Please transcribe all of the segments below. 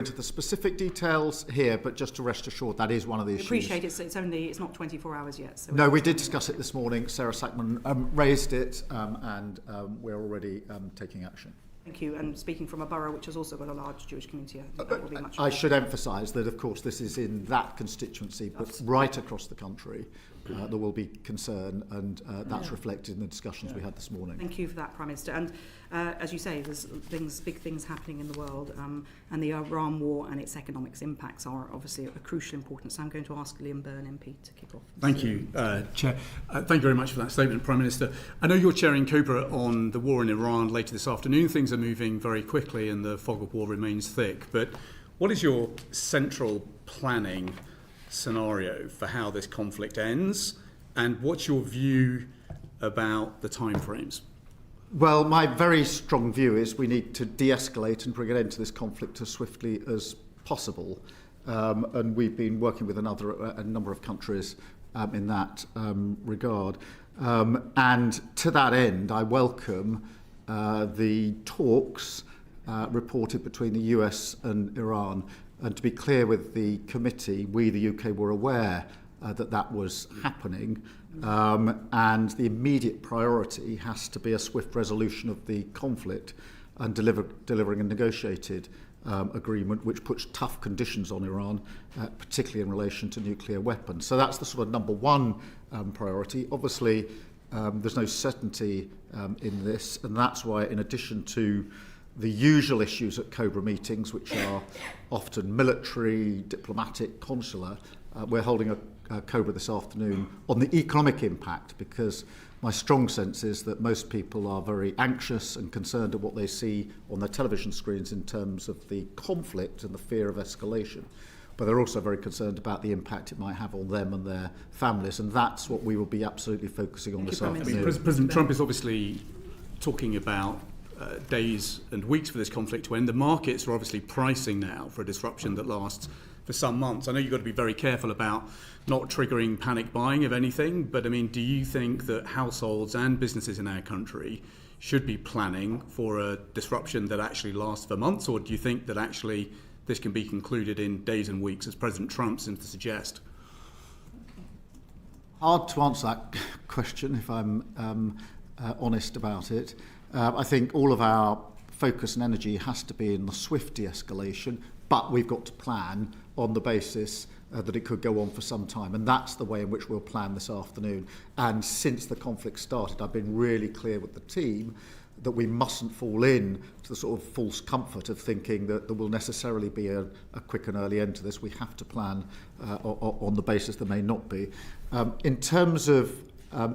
Into the specific details here, but just to rest assured, that is one of the issues. I appreciate it's not 24 hours yet. So no, we did discuss it this morning. Sarah Sackman raised it, and we're already taking action. Thank you. And speaking from a borough which has also got a large Jewish community, I think that will be much. I should emphasise that, of course, this is in that constituency, but right across the country, there will be concern, and that's reflected in the discussions we had this morning. Thank you for that, Prime Minister. And as you say, there's big things happening in the world, and the Iran war and its economic impacts are obviously of crucial importance. So I'm going to ask Liam Byrne MP to kick off. Thank you, Chair. Thank you very much for that statement, Prime Minister. I know you're chairing COBRA on the war in Iran later this afternoon. Things are moving very quickly and the fog of war remains thick. But what is your central planning scenario for how this conflict ends, and what's your view about the timeframes? Well, my very strong view is we need to de-escalate and bring an end to this conflict as swiftly as possible. And we've been working with a number of countries in that regard. And to that end, I welcome the talks reported between the US and Iran. And to be clear with the committee, we, the UK, were aware that was happening. And the immediate priority has to be a swift resolution of the conflict and delivering a negotiated agreement which puts tough conditions on Iran, particularly in relation to nuclear weapons. So that's the sort of number one priority. Obviously, there's no certainty in this, and that's why, in addition to the usual issues at COBRA meetings, which are often military, diplomatic, consular, we're holding a COBRA this afternoon on the economic impact, because my strong sense is that most people are very anxious and concerned at what they see on their television screens in terms of the conflict and the fear of escalation. But they're also very concerned about the impact it might have on them and their families, and that's what we will be absolutely focusing on this afternoon. President Trump is obviously talking about days and weeks for this conflict to end. The markets are obviously pricing now for a disruption that lasts for some months. I know you've got to be very careful about not triggering panic buying of anything, but I mean, do you think that households and businesses in our country should be planning for a disruption that actually lasts for months, or do you think that actually this can be concluded in days and weeks, as President Trump seems to suggest? Hard to answer that question, if I'm honest about it. I think all of our focus and energy has to be in the swift de-escalation, but we've got to plan on the basis that it could go on for some time, and that's the way in which we'll plan this afternoon. And since the conflict started, I've been really clear with the team that we mustn't fall in to the sort of false comfort of thinking that there will necessarily be a quick and early end to this. We have to plan on the basis there may not be. In terms of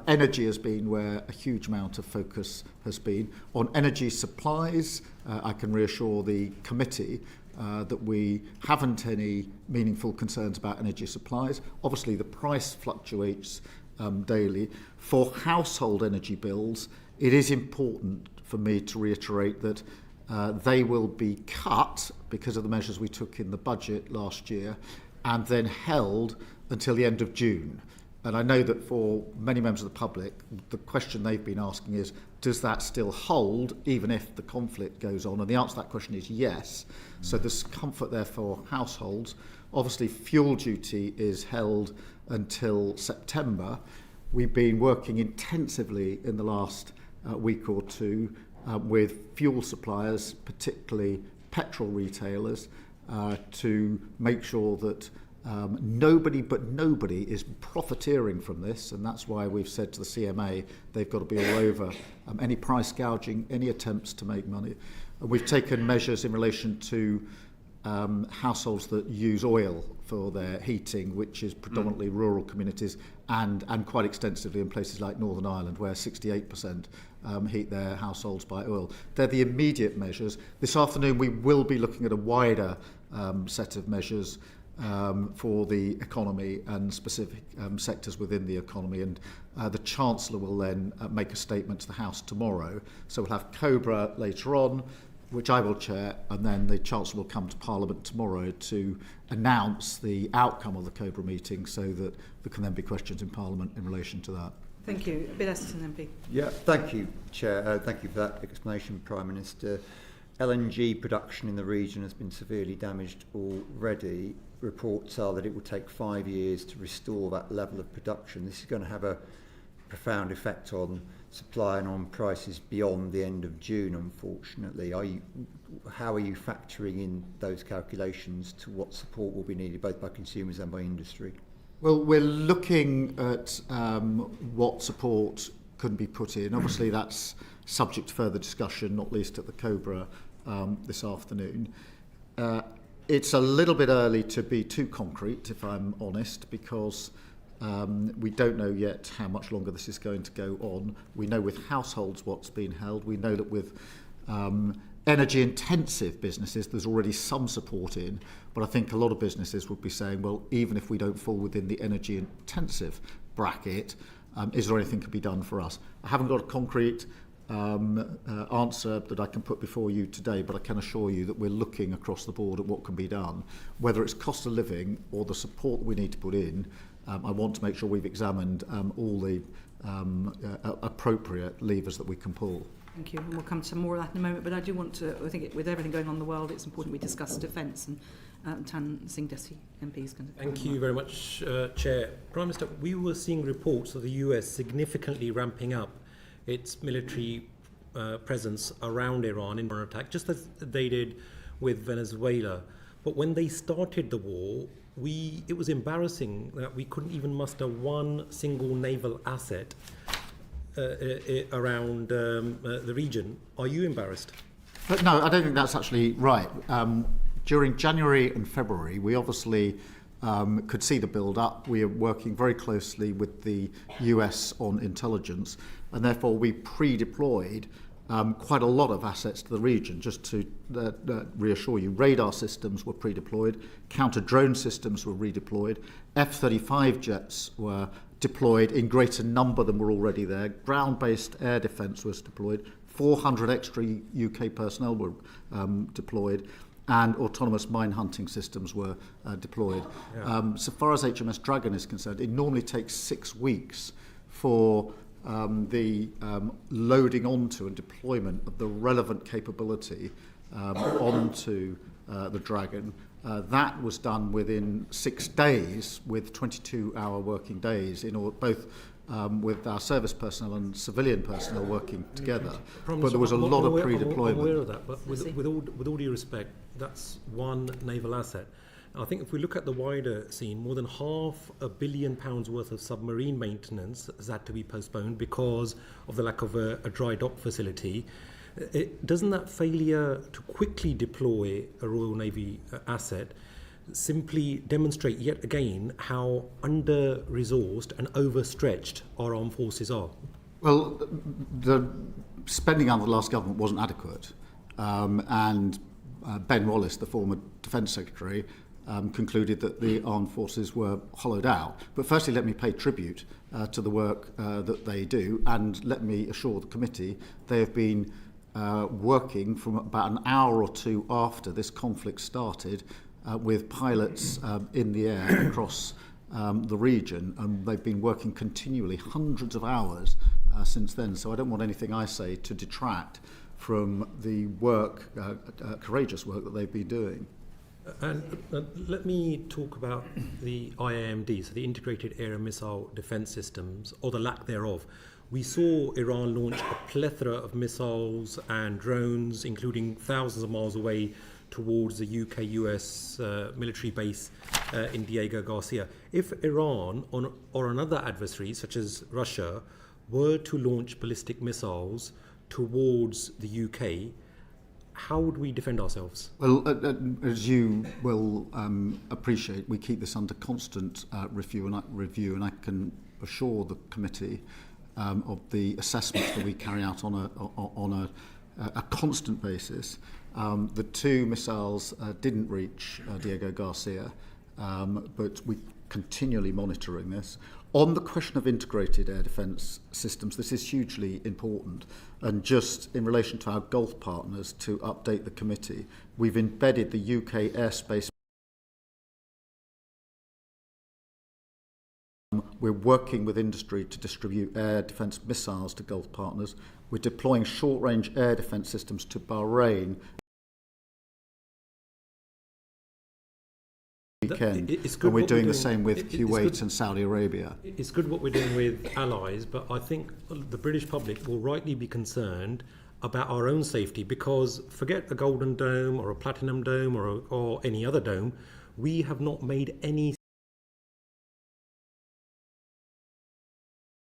energy has been where a huge amount of focus has been. On energy supplies, I can reassure the committee that we haven't any meaningful concerns about energy supplies. Obviously, the price fluctuates daily. For household energy bills, it is important for me to reiterate that they will be cut because of the measures we took in the budget last year and then held until the end of June. And I know that for many members of the public, the question they've been asking is, does that still hold even if the conflict goes on? And the answer to that question is yes. So there's comfort there for households. Obviously, fuel duty is held until September. We've been working intensively in the last week or two with fuel suppliers, particularly petrol retailers, to make sure that nobody is profiteering from this, and that's why we've said to the CMA they've got to be all over any price gouging, any attempts to make money. And we've taken measures in relation to households that use oil for their heating, which is predominantly rural communities and quite extensively in places like Northern Ireland, where 68% heat their households by oil. They're the immediate measures. This afternoon we will be looking at a wider set of measures for the economy and specific sectors within the economy, and the Chancellor will then make a statement to the House tomorrow. So we'll have COBRA later on, which I will chair, and then the Chancellor will come to Parliament tomorrow to announce the outcome of the COBRA meeting so that there can then be questions in Parliament in relation to that. Thank you. Bill Esserton MP. Yeah, thank you, Chair. Thank you for that explanation, Prime Minister. LNG production in the region has been severely damaged already. Reports are that it will take 5 years to restore that level of production. This is going to have a profound effect on supply and on prices beyond the end of June, unfortunately. How are you factoring in those calculations to what support will be needed both by consumers and by industry? Well, we're looking at what support can be put in. Obviously, that's subject to further discussion, not least at the Cobra this afternoon. It's a little bit early to be too concrete, if I'm honest, because we don't know yet how much longer this is going to go on. We know with households what's been held. We know that with energy-intensive businesses, there's already some support in, but I think a lot of businesses would be saying, well, even if we don't fall within the energy-intensive bracket, is there anything that can be done for us? I haven't got a concrete answer that I can put before you today, but I can assure you that we're looking across the board at what can be done, whether it's cost of living or the support that we need to put in. I want to make sure we've examined all the appropriate levers that we can pull. Thank you, and we'll come to more of that in a moment, but I do want to, I think with everything going on in the world, it's important we discuss defence, and Tan Singh Desi MP is going to... Thank you very much, Chair. Prime Minister, we were seeing reports of the US significantly ramping up its military presence around Iran in an attack, just as they did with Venezuela. But when they started the war, it was embarrassing that we couldn't even muster one single naval asset around the region. Are you embarrassed? But no, I don't think that's actually right. During January and February, we obviously could see the build-up. We are working very closely with the US on intelligence, and therefore we pre-deployed quite a lot of assets to the region. Just to reassure you, radar systems were pre-deployed, counter-drone systems were redeployed, F-35 jets were deployed in greater number than were already there, ground-based air defence was deployed, 400 extra UK personnel were deployed, and autonomous mine hunting systems were deployed. Yeah. So far as HMS Dragon is concerned, it normally takes 6 weeks for the loading onto and deployment of the relevant capability onto the Dragon. That was done within 6 days with 22-hour working days, both with our service personnel and civilian personnel working together. But there was a lot of pre-deployment. I'm aware of that, but with all due respect, that's one naval asset. I think if we look at the wider scene, more than £500 million worth of submarine maintenance has had to be postponed because of the lack of a dry dock facility. Doesn't that failure to quickly deploy a Royal Navy asset simply demonstrate yet again how under-resourced and overstretched our armed forces are? Well, the spending under the last government wasn't adequate, and Ben Wallace, the former Defence Secretary, concluded that the armed forces were hollowed out. But firstly, let me pay tribute to the work that they do, and let me assure the committee they have been working from about an hour or two after this conflict started with pilots in the air across the region, and they've been working continually, hundreds of hours since then. So I don't want anything I say to detract from the work, courageous work that they've been doing. And let me talk about the IAMD, so the Integrated Air and Missile Defence Systems, or the lack thereof. We saw Iran launch a plethora of missiles and drones, including thousands of miles away towards the UK-US military base in Diego Garcia. If Iran or another adversary, such as Russia, were to launch ballistic missiles towards the UK, how would we defend ourselves? Well, as you will appreciate, we keep this under constant review, and I can assure the committee of the assessments that we carry out on a constant basis. The 2 missiles didn't reach Diego Garcia, but we're continually monitoring this. On the question of integrated air defence systems, this is hugely important. And just in relation to our Gulf partners, to update the committee, we've embedded the UK airspace. We're working with industry to distribute air defence missiles to Gulf partners. We're deploying short-range air defence systems to Bahrain weekend. It's good And we're what doing the same with it's Kuwait good. and Saudi Arabia. It's good what we're doing with allies, but I think the British public will rightly be concerned about our own safety, because forget a golden dome or a platinum dome or any other dome, we have not made any.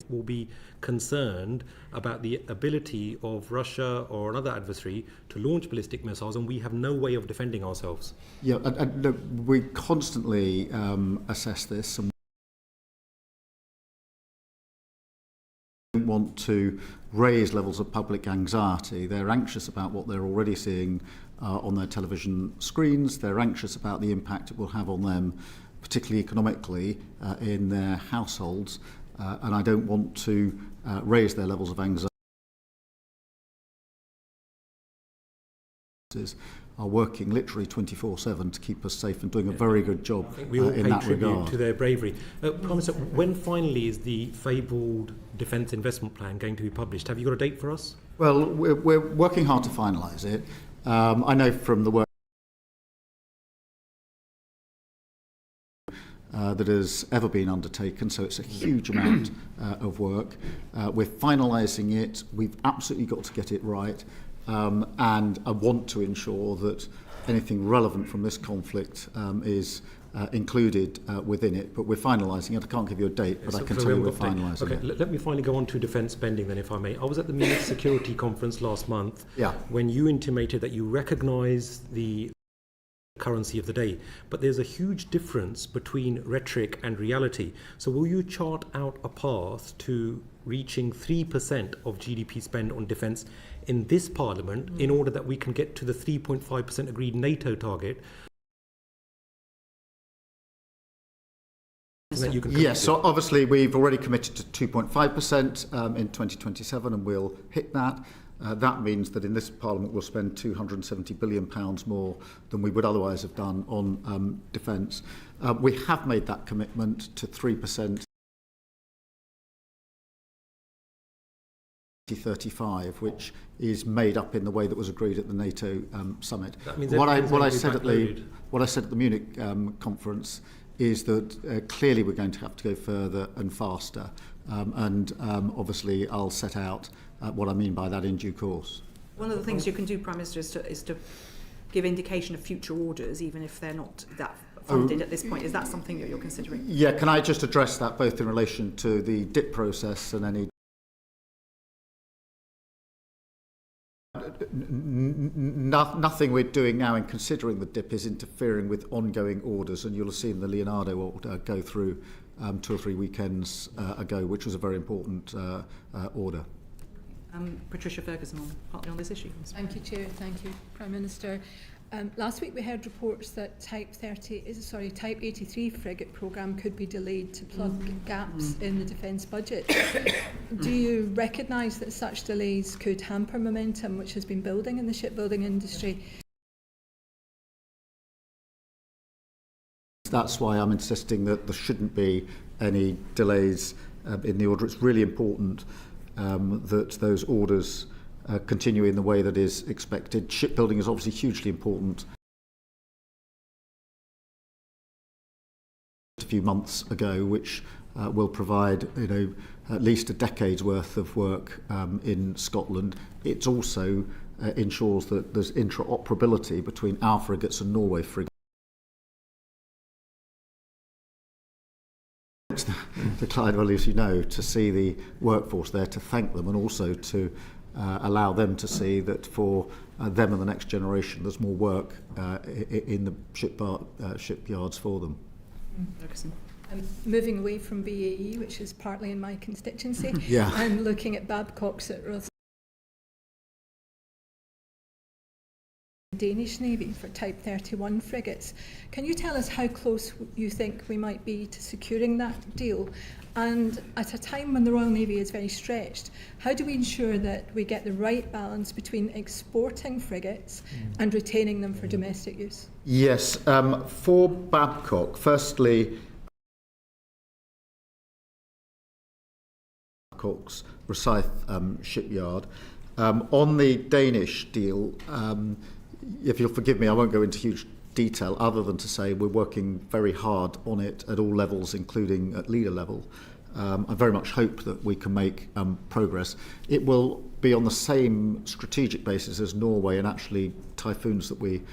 Will be concerned about the ability of Russia or another adversary to launch ballistic missiles, and we have no way of defending ourselves. Yeah, and look, we constantly assess this, and we don't want to raise levels of public anxiety. They're anxious about what they're already seeing on their television screens. They're anxious about the impact it will have on them, particularly economically, in their households. And I don't want to raise their levels of anxiety. Are working literally 24/7 to keep us safe and doing a very good job We all in pay that tribute regard. to their bravery. Prime Minister, when finally is the fabled defence investment plan going to be published? Have you got a date for us? Well, we're working hard to finalise it. I know from the work that has ever been undertaken, so it's a huge amount of work. We're finalising it. We've absolutely got to get it right, and I want to ensure that anything relevant from this conflict is included within it, but we're finalising it. I can't give you a date, but I can tell you we're finalising it. Let me finally go on to defence spending then, if I may. I was at the Munich Security Conference last month when you intimated that you recognise the currency of the day, but there's a huge difference between rhetoric and reality. So will you chart out a path to reaching 3% of GDP spend on defence in this parliament in order that we can get to the 3.5% agreed NATO target? That you can Yes, so obviously we've already committed to 2.5% in 2027, and we'll hit that. That means that in this Parliament we'll spend £270 billion more than we would otherwise have done on defence. We have made that commitment to 3% 2035, which is made up in the way that was agreed at the NATO summit. That means what I said at the Munich conference is that clearly we're going to have to go further and faster, and obviously I'll set out what I mean by that in due course. One of the things you can do, Prime Minister, is to give indication of future orders, even if they're not that funded at this point. Is that something that you're considering? Yeah, can I just address that both in relation to the DIP process and any nothing we're doing now in considering the DIP is interfering with ongoing orders, and you'll have seen the Leonardo order go through 2 or 3 weekends ago, which was a very important order. Patricia Ferguson, partly on this issue. Thank you, Chair. Thank you, Prime Minister. Last week we heard reports that Type 83 frigate programme could be delayed to plug gaps in the defence budget. Do you recognise that such delays could hamper momentum which has been building in the shipbuilding industry? That's why I'm insisting that there shouldn't be any delays in the order. It's really important that those orders continue in the way that is expected. Shipbuilding is obviously hugely important. A few months ago, which will provide, at least a decade's worth of work in Scotland. It also ensures that there's interoperability between our frigates and Norway frigates. To Clydesdale, as you know, to see the workforce there, to thank them, and also to allow them to see that for them and the next generation there's more work in the shipyards for them. Moving away from BAE, which is partly in my constituency, and looking at Babcock's at Royal Danish Navy for Type 31 frigates. Can you tell us how close you think we might be to securing that deal? And at a time when the Royal Navy is very stretched, how do we ensure that we get the right balance between exporting frigates and retaining them for domestic use? Yes, for Babcock, firstly, Babcock's Rosyth shipyard. On the Danish deal, if you'll forgive me, I won't go into huge detail other than to say we're working very hard on it at all levels, including at leader level. I very much hope that we can make progress. It will be on the same strategic basis as Norway and actually typhoons that we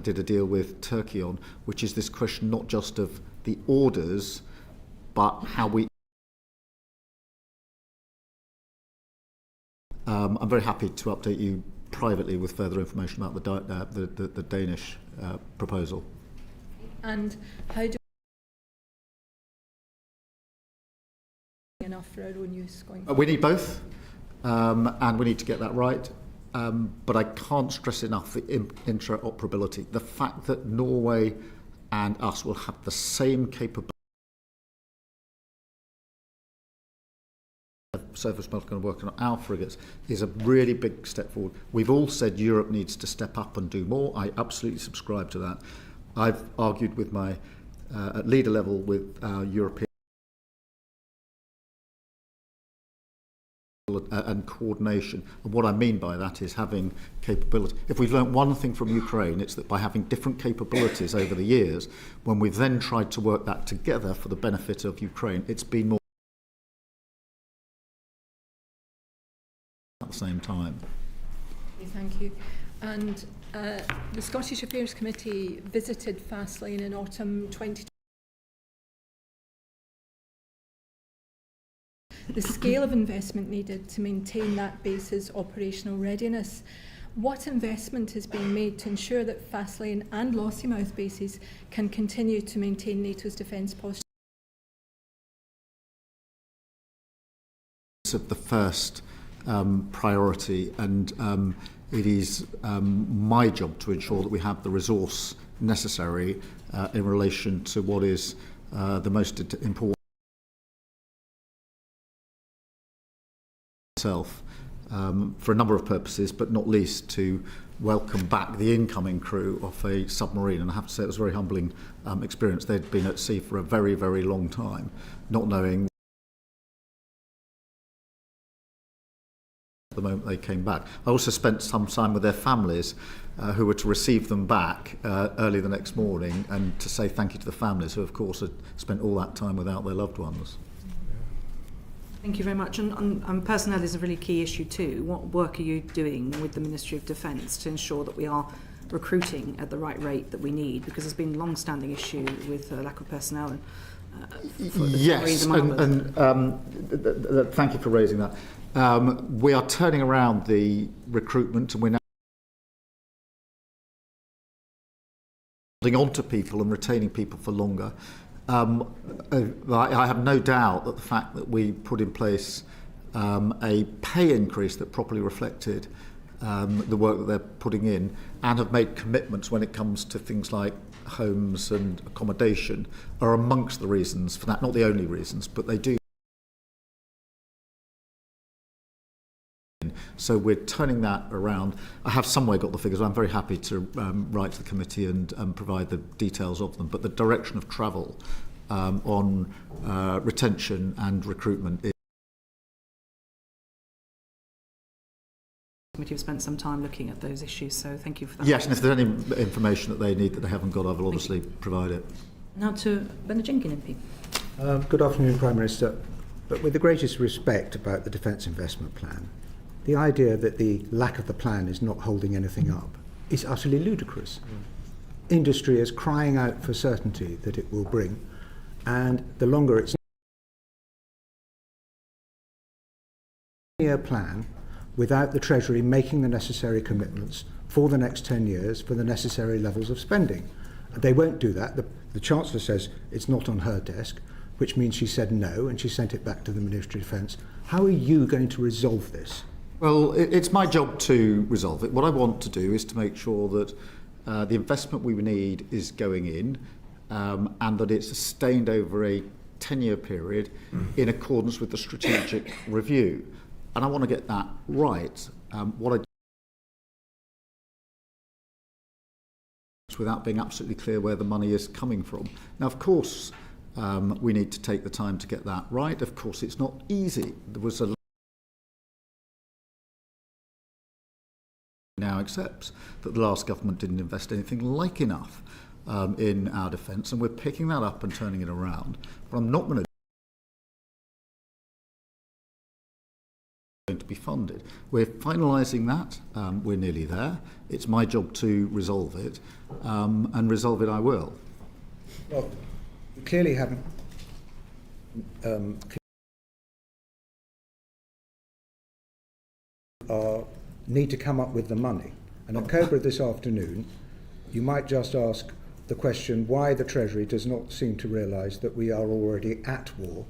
did a deal with Turkey on, which is this question not just of the orders, but how we... I'm very happy to update you privately with further information about the Danish proposal. And how do enough for our own use going forward? We need both, and we need to get that right. But I can't stress enough the interoperability. The fact that Norway and us will have the same capability. Surface Melt going to work on our frigates is a really big step forward. We've all said Europe needs to step up and do more. I absolutely subscribe to that. I've argued with my at leader level with our European and coordination. And what I mean by that is having capability. If we've learnt one thing from Ukraine, it's that by having different capabilities over the years, when we've then tried to work that together for the benefit of Ukraine, it's been more at the same time. Thank you. And the Scottish Affairs Committee visited Fastlane in autumn 2020. The scale of investment needed to maintain that base's operational readiness. What investment is being made to ensure that Fastlane and Lossiemouth bases can continue to maintain NATO's defence posture? Of the first priority, and it is my job to ensure that we have the resource necessary in relation to what is the most important itself for a number of purposes, but not least to welcome back the incoming crew of a submarine. And I have to say it was a very humbling experience. They'd been at sea for a very, very long time, not knowing the moment they came back. I also spent some time with their families who were to receive them back early the next morning and to say thank you to the families who of course had spent all that time without their loved ones. Thank you very much. And personnel is a really key issue too. What work are you doing with the Ministry of Defence to ensure that we are recruiting at the right rate that we need? Because there's been a long-standing issue with lack of personnel. Yes, and thank you for raising that. We are turning around the recruitment, and we're now holding on to people and retaining people for longer. I have no doubt that the fact that we put in place a pay increase that properly reflected the work that they're putting in and have made commitments when it comes to things like homes and accommodation are amongst the reasons for that. Not the only reasons, but they do. So we're turning that around. I have somewhere got the figures. I'm very happy to write to the committee and provide the details of them. But the direction of travel on retention and recruitment is... The committee have spent some time looking at those issues, so thank you for that. Yes, and if there's any information that they need that they haven't got, I will obviously provide it. Now to Bernard Jenkins MP. Good afternoon, Prime Minister. But with the greatest respect about the Defence Investment Plan, the idea that the lack of the plan is not holding anything up is utterly ludicrous. Industry is crying out for certainty that it will bring, and the longer it's a 10-year plan without the Treasury making the necessary commitments for the next 10 years for the necessary levels of spending. They won't do that. The Chancellor says it's not on her desk, which means she said no, and she sent it back to the Ministry of Defence. How are you going to resolve this? Well, it's my job to resolve it. What I want to do is to make sure that the investment we need is going in and that it's sustained over a 10-year period in accordance with the strategic review. And I want to get that right. What I without being absolutely clear where the money is coming from. Now, of course, we need to take the time to get that right. Of course, it's not easy. There was a now now accepts that the last government didn't invest anything like enough in our defence, and we're picking that up and turning it around. But I'm not going to be funded. We're finalising that. We're nearly there. It's my job to resolve it, and resolve it I will. Well, you clearly haven't need to come up with the money. And at Cobra this afternoon, you might just ask the question why the Treasury does not seem to realise that we are already at war,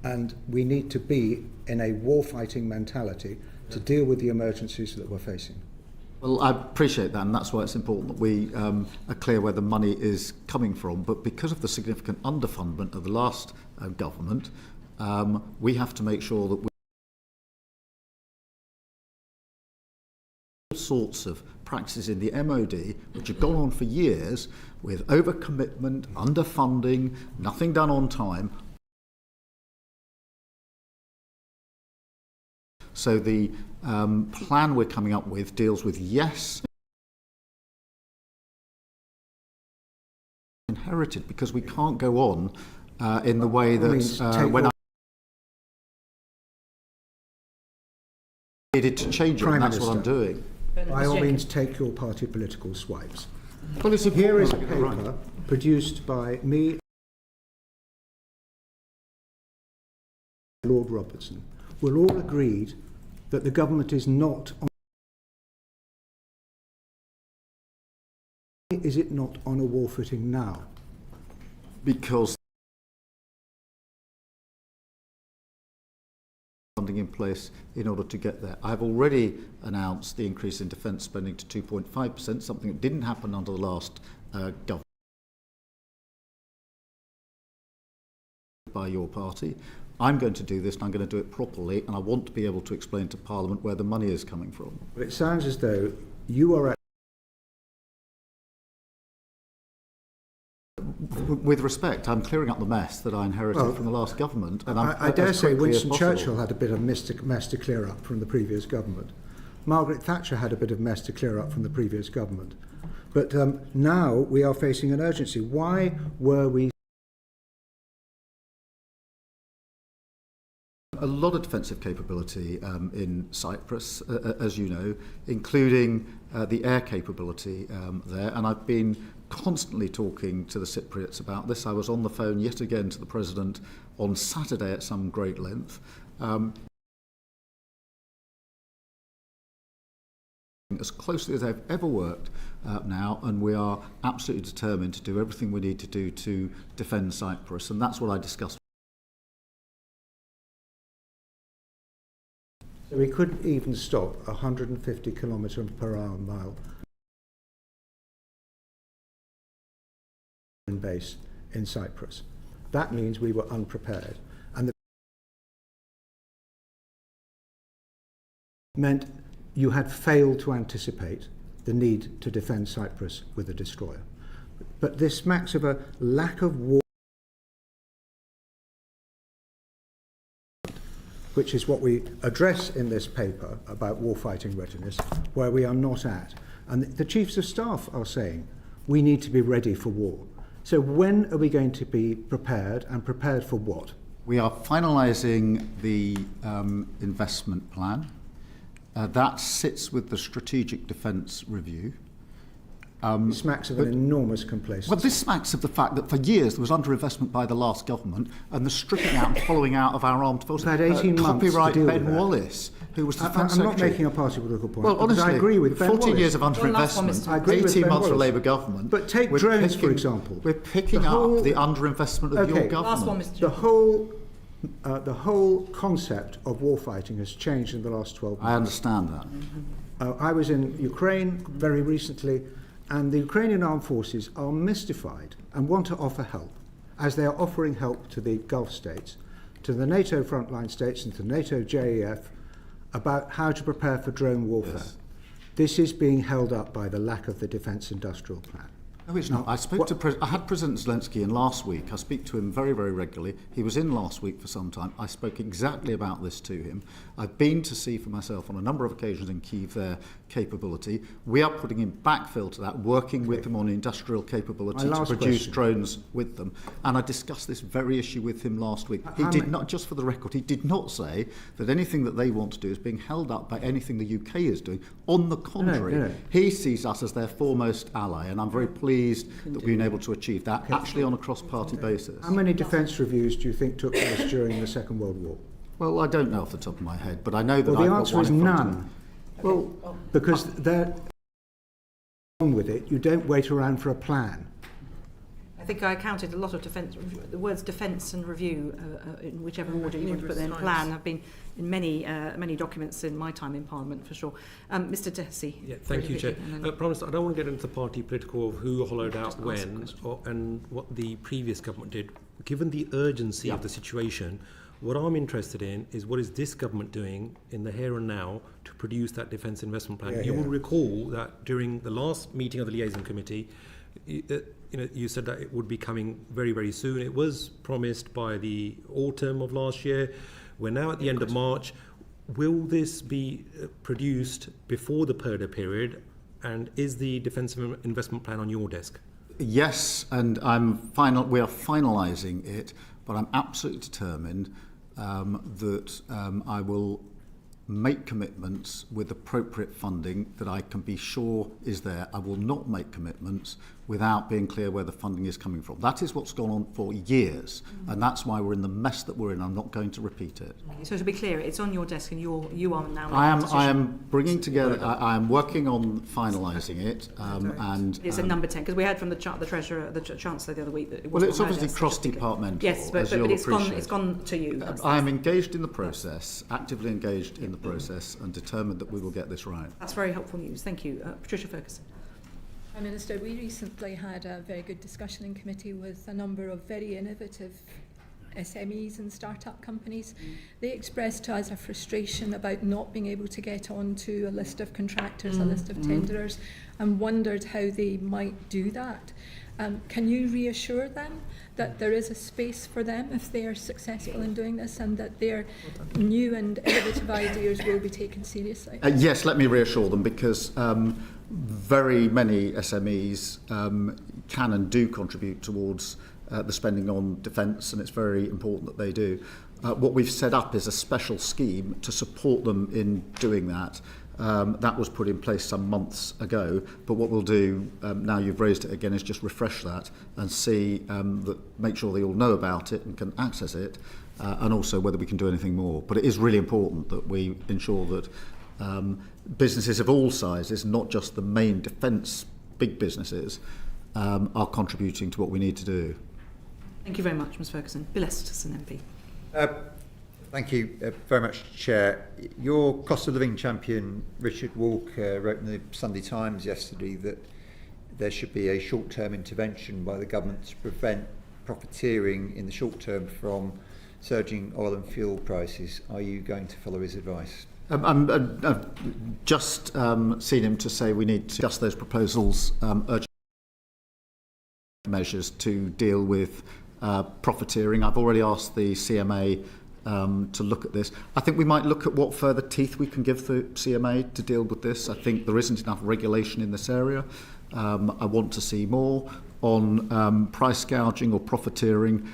and we need to be in a war-fighting mentality to deal with the emergencies that we're facing. Well, I appreciate that, and that's why it's important that we are clear where the money is coming from. But because of the significant underfundment of the last government, we have to make sure that we all sorts of practices in the MOD, which have gone on for years, with overcommitment, underfunding, nothing done on time. So the plan we're coming up with deals with inherited, because we can't go on in the way that when I needed to change it, and that's what I'm doing. By all means, take your party political swipes. Well, it's Here is a important, paper produced by me, Lord Robertson. We're all agreed that the government is not on. Why is it not on a war footing now? Because funding in place in order to get there. I've already announced the increase in defence spending to 2.5%, something that didn't happen under the last government by your party. I'm going to do this, and I'm going to do it properly, and I want to be able to explain to Parliament where the money is coming from. But it sounds as though you are at. With respect, I'm clearing up the mess that I inherited from the last government. And I dare say Winston Churchill had a bit of mess to clear up from the previous government. Margaret Thatcher had a bit of mess to clear up from the previous government. But now we are facing an urgency. Why were we? A lot of defensive capability in Cyprus, as you know, including the air capability there. And I've been constantly talking to the Cypriots about this. I was on the phone yet again to the President on Saturday at some great length. As closely as I've ever worked now, and we are absolutely determined to do everything we need to do to defend Cyprus, and that's what I discussed. So we could even stop 150 kilometre per hour mile base in Cyprus. That means we were unprepared, and meant you had failed to anticipate the need to defend Cyprus with a destroyer. But this smacks of a lack of war, which is what we address in this paper about warfighting readiness, where we are not at. And the Chiefs of Staff are saying we need to be ready for war. So when are we going to be prepared, and prepared for what? We are finalising the investment plan. That sits with the Strategic Defence Review. It smacks of an enormous complacency. Well, this smacks of the fact that for years there was underinvestment by the last government, and the stripping out and following out of our armed forces. We've had 18 months Copyright to deal Ben with that. Wallace, who was the Defence I'm Secretary. not making a party political point. Well, because honestly, I agree with Ben 14 Wallace. years of last one, underinvestment, Mr. I agree with 18 Ben months for a Wallace. Labour government. But take we're drones, for picking- example. We're picking The whole- up the underinvestment of your Okay. government. Last one, Mr. The whole concept of warfighting has changed in the last 12 months. I understand that. I was in Ukraine very recently, and the Ukrainian armed forces are mystified and want to offer help, as they are offering help to the Gulf states, to the NATO frontline states and to NATO JEF about how to prepare for drone warfare. Yes. This is being held up by the lack of the defence industrial plan. No, it's not. I spoke I had President Zelensky in last week. I speak to him very, very regularly. He was in last week for some time. I spoke exactly about this to him. I've been to see for myself on a number of occasions in Kyiv their capability. We are putting in backfill to that, working with them on industrial capability to produce drones with them. And I discussed this very issue with him last week. He did not, just for the record, he did not say that anything that they want to do is being held up by anything the UK is doing. On the contrary, he sees us as their foremost ally, and I'm very pleased that we've been able to achieve that, actually on a cross-party basis. How many defence reviews do you think took place during the Second World War? Well, I don't know off the top of my head, but I know that the answer is none. Well, because they're on with it. You don't wait around for a plan. I think I counted a lot of the words defence and review, in whichever order you want to put them in plan, have been in many documents in my time in Parliament, for sure. Mr Dessy. Yeah, thank you, Chair. Prime Minister, I don't want to get into the party political of who hollowed out when and what the previous government did. Given the urgency of the situation, what I'm interested in is what is this government doing in the here and now to produce that defence investment plan. You will recall that during the last meeting of the Liaison Committee, you said that it would be coming very, very soon. It was promised by the autumn of last year. We're now at the end of March. Will this be produced before the PERDA period? And is the defence investment plan on your desk? Yes, and we are finalising it, but I'm absolutely determined that I will make commitments with appropriate funding that I can be sure is there. I will not make commitments without being clear where the funding is coming from. That is what's gone on for years, and that's why we're in the mess that we're in. I'm not going to repeat it. So to be clear, it's on your desk, and you are now. I am bringing together. I am working on finalising it, and it's a number 10 because we heard from the Treasurer, the Chancellor the other week that it was. Well, it's obviously cross-departmental. Yes, but it's gone to you. I am engaged in the process, actively engaged in the process, and determined that we will get this right. That's very helpful news. Thank you, Patricia Ferguson. Prime Minister, we recently had a very good discussion in committee with a number of very innovative SMEs and start-up companies. They expressed to us a frustration about not being able to get onto a list of contractors, a list of tenderers, and wondered how they might do that. Can you reassure them that there is a space for them if they are successful in doing this, and that their new and innovative ideas will be taken seriously? Yes, let me reassure them, because very many SMEs can and do contribute towards the spending on defence, and it's very important that they do. What we've set up is a special scheme to support them in doing that. That was put in place some months ago, but what we'll do, now you've raised it again, is just refresh that and see make sure they all know about it and can access it, and also whether we can do anything more. But it is really important that we ensure that businesses of all sizes, not just the main defence big businesses, are contributing to what we need to do. Thank you very much, Ms Ferguson. Bill Esterson, MP. Thank you very much, Chair. Your cost of living champion, Richard Walker, wrote in the Sunday Times yesterday that there should be a short-term intervention by the government to prevent profiteering in the short term from surging oil and fuel prices. Are you going to follow his advice? I've just seen him to say we need to discuss those proposals, urgent measures to deal with profiteering. I've already asked the CMA to look at this. I think we might look at what further teeth we can give the CMA to deal with this. I think there isn't enough regulation in this area. I want to see more on price gouging or profiteering.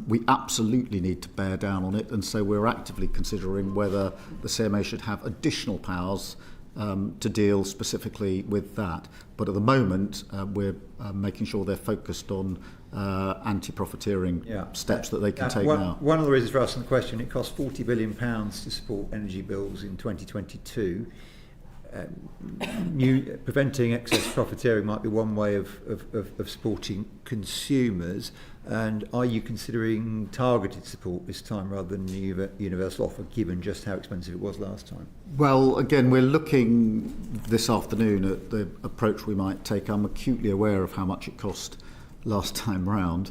We absolutely need to bear down on it, and so we're actively considering whether the CMA should have additional powers to deal specifically with that. But at the moment, we're making sure they're focused on anti-profiteering steps that they can take now. One of the reasons for asking the question, it costs £40 billion to support energy bills in 2022. Preventing excess profiteering might be one way of supporting consumers. And are you considering targeted support this time rather than the universal offer, given just how expensive it was last time? Well, again, we're looking this afternoon at the approach we might take. I'm acutely aware of how much it cost last time round,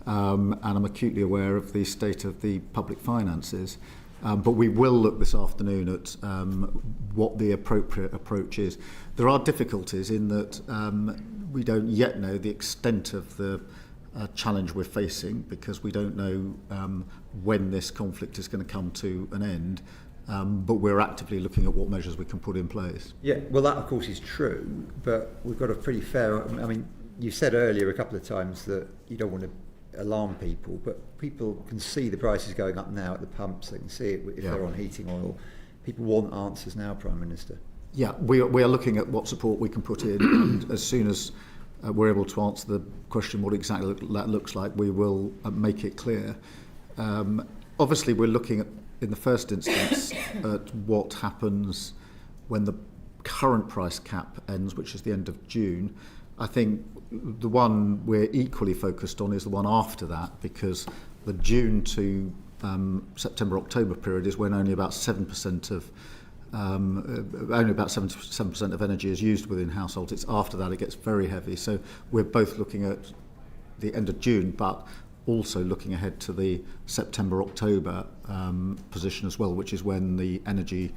and I'm acutely aware of the state of the public finances. But we will look this afternoon at what the appropriate approach is. There are difficulties in that we don't yet know the extent of the challenge we're facing, because we don't know when this conflict is going to come to an end. But we're actively looking at what measures we can put in place. Yeah, well, that of course is true, but we've got a pretty fair. I mean, you said earlier a couple of times that you don't want to alarm people, but people can see the prices going up now at the pumps. They can see it if they're on heating oil. People want answers now, Prime Minister. Yeah, we are looking at what support we can put in, and as soon as we're able to answer the question what exactly that looks like, we will make it clear. Obviously, we're looking at, in the first instance, at what happens when the current price cap ends, which is the end of June. I think the one we're equally focused on is the one after that, because the June to September-October period is when only about 7% of only about 77% of energy is used within households. It's after that it gets very heavy. So we're both looking at the end of June, but also looking ahead to the September-October position as well, which is when the energy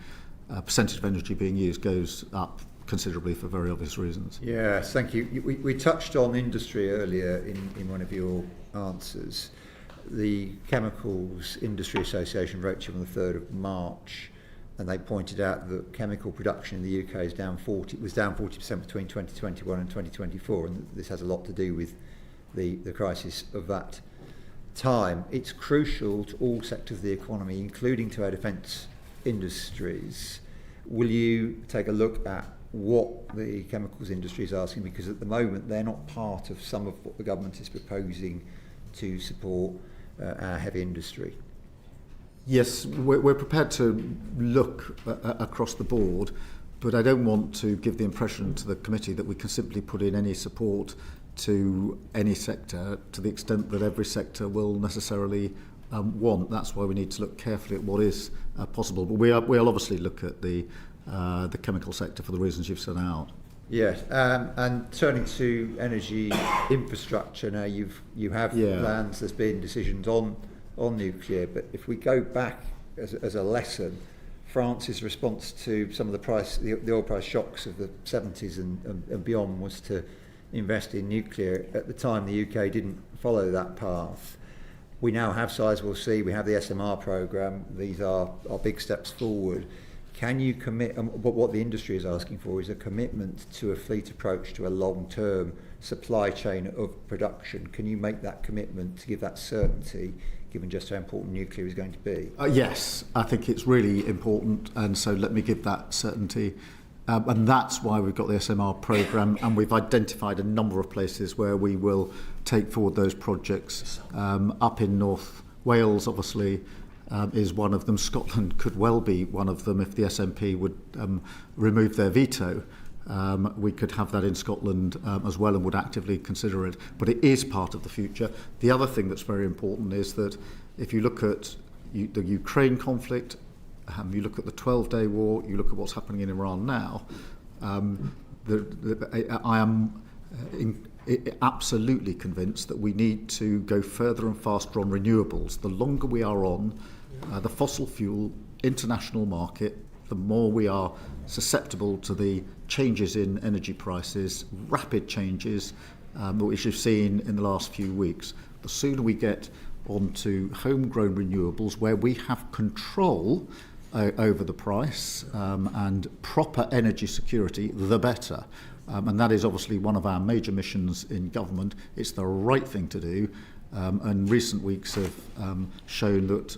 percentage of energy being used goes up considerably for very obvious reasons. Yes, thank you. We touched on industry earlier in one of your answers. The Chemicals Industry Association wrote to you on the 3rd of March, and they pointed out that chemical production in the UK is down 40% between 2021 and 2024, and this has a lot to do with the crisis of that time. It's crucial to all sectors of the economy, including to our defence industries. Will you take a look at what the chemicals industry is asking, because at the moment they're not part of some of what the government is proposing to support our heavy industry? Yes, we're prepared to look across the board, but I don't want to give the impression to the committee that we can simply put in any support to any sector to the extent that every sector will necessarily want. That's why we need to look carefully at what is possible. But we'll obviously look at the chemical sector for the reasons you've set out. Yes, and turning to energy infrastructure, now you have plans, there's been decisions on nuclear, but if we go back as a lesson, France's response to some of the oil price shocks of the 70s and beyond was to invest in nuclear. At the time, the UK didn't follow that path. We now have Sizewell C, we have the SMR programme. These are big steps forward. Can you commit, but what the industry is asking for is a commitment to a fleet approach to a long-term supply chain of production. Can you make that commitment to give that certainty, given just how important nuclear is going to be? Yes, I think it's really important, and so let me give that certainty. And that's why we've got the SMR programme, and we've identified a number of places where we will take forward those projects. Up in North Wales, obviously, is one of them. Scotland could well be one of them if the SNP would remove their veto. We could have that in Scotland as well, and would actively consider it. But it is part of the future. The other thing that's very important is that if you look at the Ukraine conflict, you look at the 12-day war, you look at what's happening in Iran now, I am absolutely convinced that we need to go further and faster on renewables. The longer we are on the fossil fuel international market, the more we are susceptible to the changes in energy prices, rapid changes, which you've seen in the last few weeks. The sooner we get onto homegrown renewables where we have control over the price and proper energy security, the better. And that is obviously one of our major missions in government. It's the right thing to do. And recent weeks have shown that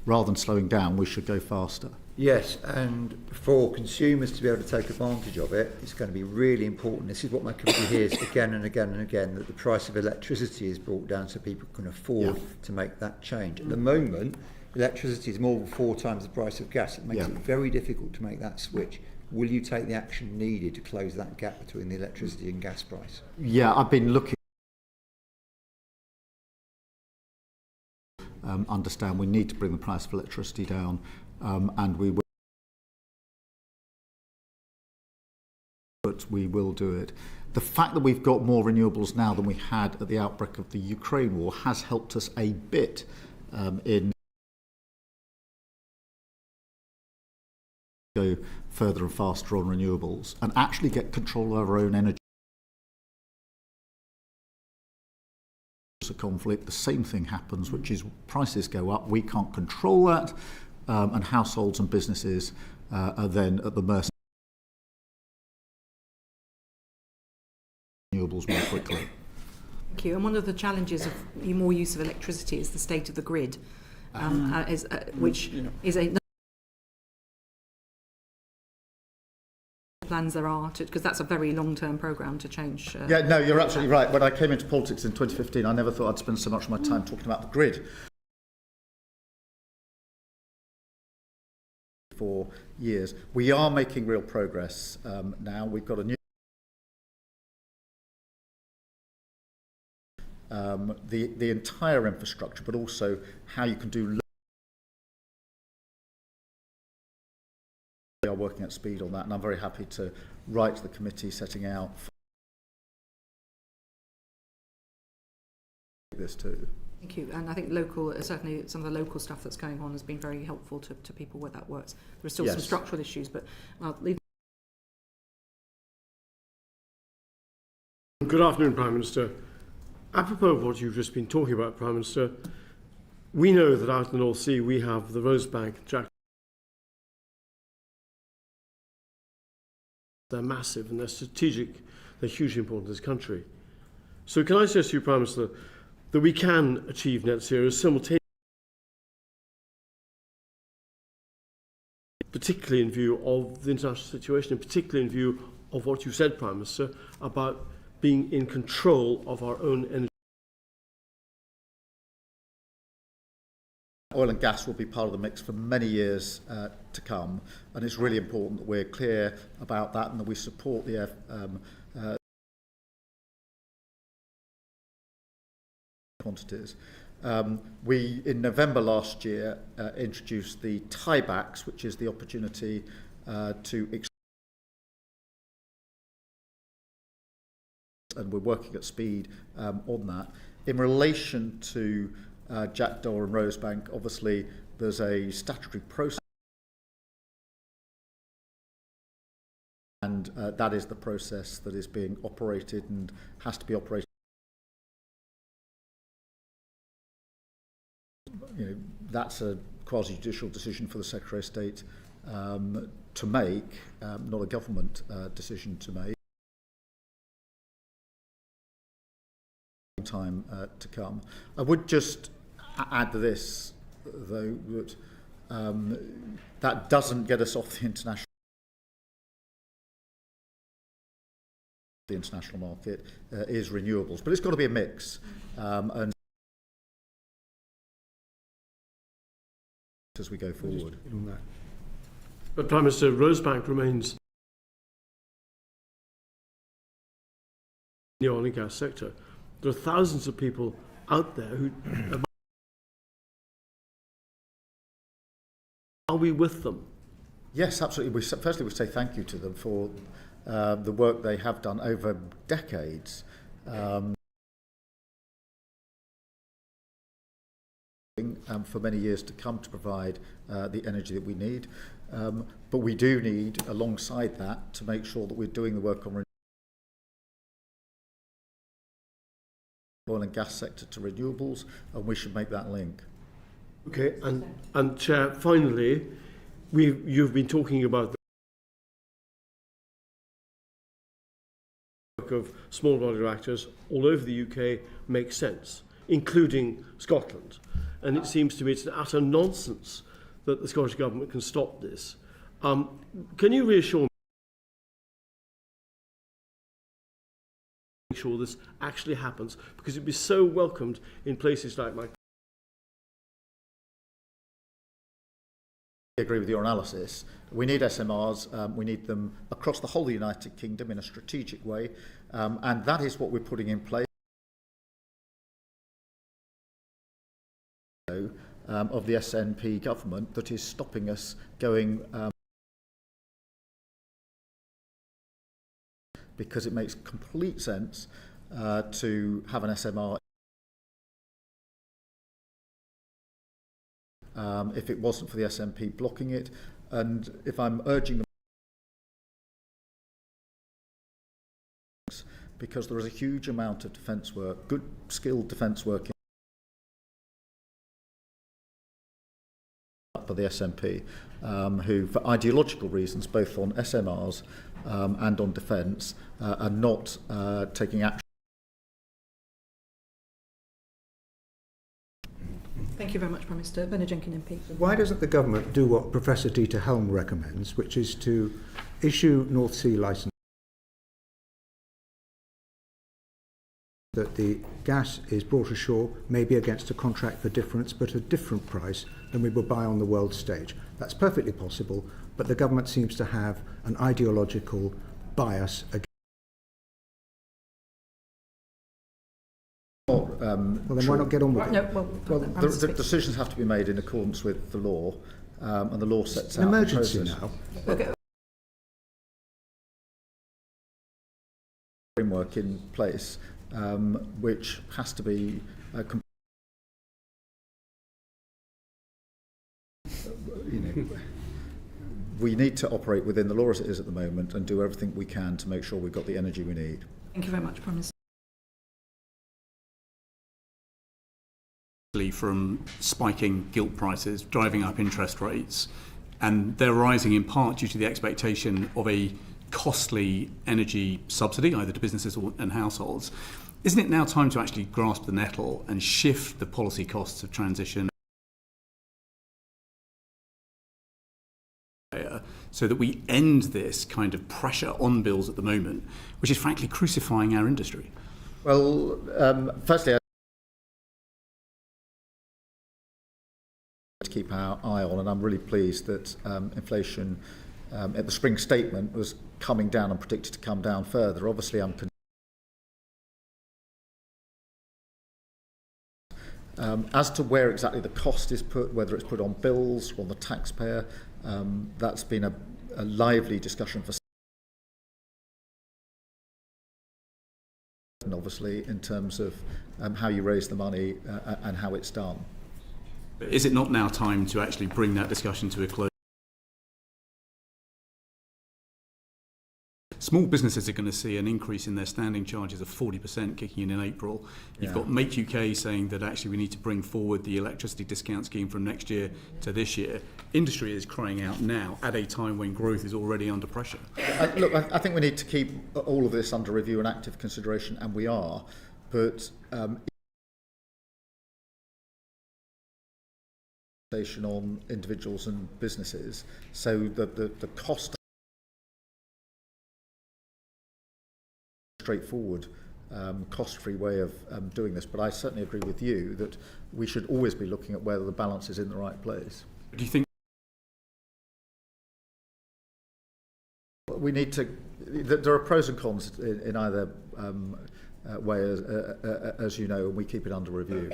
rather than slowing down, we should go faster. Yes, and for consumers to be able to take advantage of it, it's going to be really important. This is what my committee hears again and again and again, that the price of electricity is brought down so people can afford to make that change. At the moment, electricity is more than 4 times the price of gas. It makes it very difficult to make that switch. Will you take the action needed to close that gap between the electricity and gas price? Yeah, I've been looking. Understand we need to bring the price of electricity down, and we will. But we will do it. The fact that we've got more renewables now than we had at the outbreak of the Ukraine war has helped us a bit in go further and faster on renewables and actually get control of our own energy. A conflict, the same thing happens, which is prices go up, we can't control that, and households and businesses are then at the mercy of renewables more quickly. Thank you. And one of the challenges of more use of electricity is the state of the grid, which is a plans there are, because that's a very long-term programme to change. Yeah, no, you're absolutely right. When I came into politics in 2015, I never thought I'd spend so much of my time talking about the grid. For years. We are making real progress now. We've got a new the entire infrastructure, but also how you can do. We are working at speed on that, and I'm very happy to write to the committee setting out this too. Thank you. And I think certainly some of the local stuff that's going on has been very helpful to people where that works. There are still some structural issues, but I'll leave. Good afternoon, Prime Minister. Apropos of what you've just been talking about, Prime Minister, we know that out in the North Sea we have the Rosebank Jack. They're massive and they're strategic, they're hugely important to this country. So can I suggest to you, Prime Minister, that we can achieve net zero simultaneously, particularly in view of the international situation and particularly in view of what you said, Prime Minister, about being in control of our own energy. Oil and gas will be part of the mix for many years to come, and it's really important that we're clear about that and that we support the quantities. We, in November last year, introduced the tiebacks, which is the opportunity to and we're working at speed on that. In relation to Jackdaw and Rosebank, obviously there's a statutory process, and that is the process that is being operated and has to be operated. You know, that's a quasi-judicial decision for the Secretary of State to make, not a government decision to make. Time to come. I would just add to this, though, that that doesn't get us off the international market is renewables, but it's got to be a mix, and as we go forward. But Prime Minister, Rosebank remains in the oil and gas sector. There are thousands of people out there who are we with them? Yes, absolutely. Firstly, we say thank you to them for the work they have done over decades. For many years to come to provide the energy that we need. But we do need, alongside that, to make sure that we're doing the work on oil and gas sector to renewables, and we should make that link. Okay, and Chair, finally, you've been talking about the work of small body reactors all over the UK makes sense, including Scotland. And it seems to me it's an utter nonsense that the Scottish Government can stop this. Can you reassure me sure this actually happens, because it'd be so welcomed in places like my. I agree with your analysis. We need SMRs, we need them across the whole of the United Kingdom in a strategic way, and that is what we're putting in place of the SNP government that is stopping us going because it makes complete sense to have an SMR. If it wasn't for the SNP blocking it, And if I'm urging them, because there is a huge amount of defence work, good skilled defence work by the SNP, who, for ideological reasons, both on SMRs and on defence, are not taking action. Thank you very much, Prime Minister. Bernard Jenkins MP. Why doesn't the government do what Professor Dieter Helm recommends, which is to issue North Sea licence that the gas is brought ashore, maybe against a contract for difference, but a different price than we would buy on the world stage? That's perfectly possible, but the government seems to have an ideological bias against. Well, then why not get on with it? No, Well, the decisions have to be made in accordance with the law, and the law sets out An emergency the process. now. Okay. Framework in place, which has to be we need to operate within the law as it is at the moment and do everything we can to make sure we've got the energy we need. Thank you very much, Prime Minister. From spiking gilt prices, driving up interest rates, and they're rising in part due to the expectation of a costly energy subsidy, either to businesses and households. Isn't it now time to actually grasp the nettle and shift the policy costs of transition so that we end this kind of pressure on bills at the moment, which is frankly crucifying our industry? Well, firstly, to keep our eye on, and I'm really pleased that inflation at the spring statement was coming down and predicted to come down further. Obviously, I'm as to where exactly the cost is put, whether it's put on bills or on the taxpayer, that's been a lively discussion for obviously in terms of how you raise the money and how it's done. Is it not now time to actually bring that discussion to a close? Small businesses are going to see an increase in their standing charges of 40% kicking in April. You've got Make UK saying that actually we need to bring forward the electricity discount scheme from next year to this year. Industry is crying out now at a time when growth is already under pressure. Look, I think we need to keep all of this under review and active consideration, and we are. But on individuals and businesses, so that the cost straightforward, cost-free way of doing this. But I certainly agree with you that we should always be looking at whether the balance is in the right place. Do you think we need to? There are pros and cons in either way, as you know, and we keep it under review.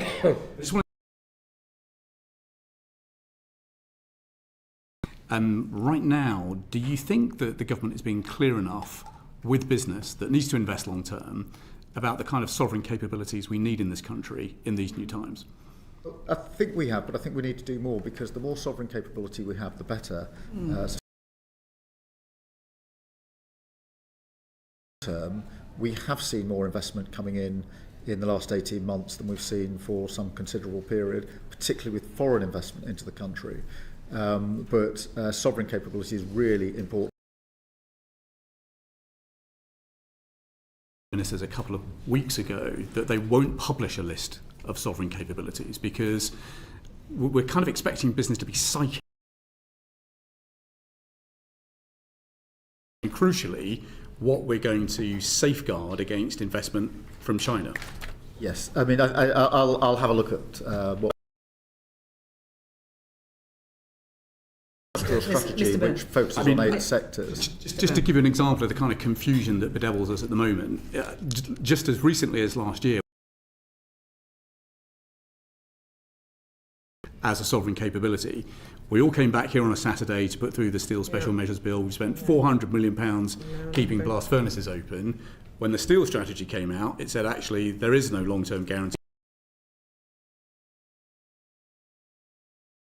Right now, do you think that the government is being clear enough with business that needs to invest long term about the kind of sovereign capabilities we need in this country in these new times? I think we have, but I think we need to do more, because the more sovereign capability we have, the better. Term, we have seen more investment coming in the last 18 months than we've seen for some considerable period, particularly with foreign investment into the country. But sovereign capability is really important. Ministers a couple of weeks ago that they won't publish a list of sovereign capabilities because we're kind of expecting business to be psychic. And crucially, what we're going to safeguard against investment from China. Yes, I mean, I'll have a look at what strategy which focuses on 8 sectors. Just to give you an example of the kind of confusion that bedevils us at the moment, just as recently as last year, as a sovereign capability, we all came back here on a Saturday to put through the Steel Special Measures Bill. We spent £400 million keeping blast furnaces open. When the steel strategy came out, it said actually there is no long-term guarantee.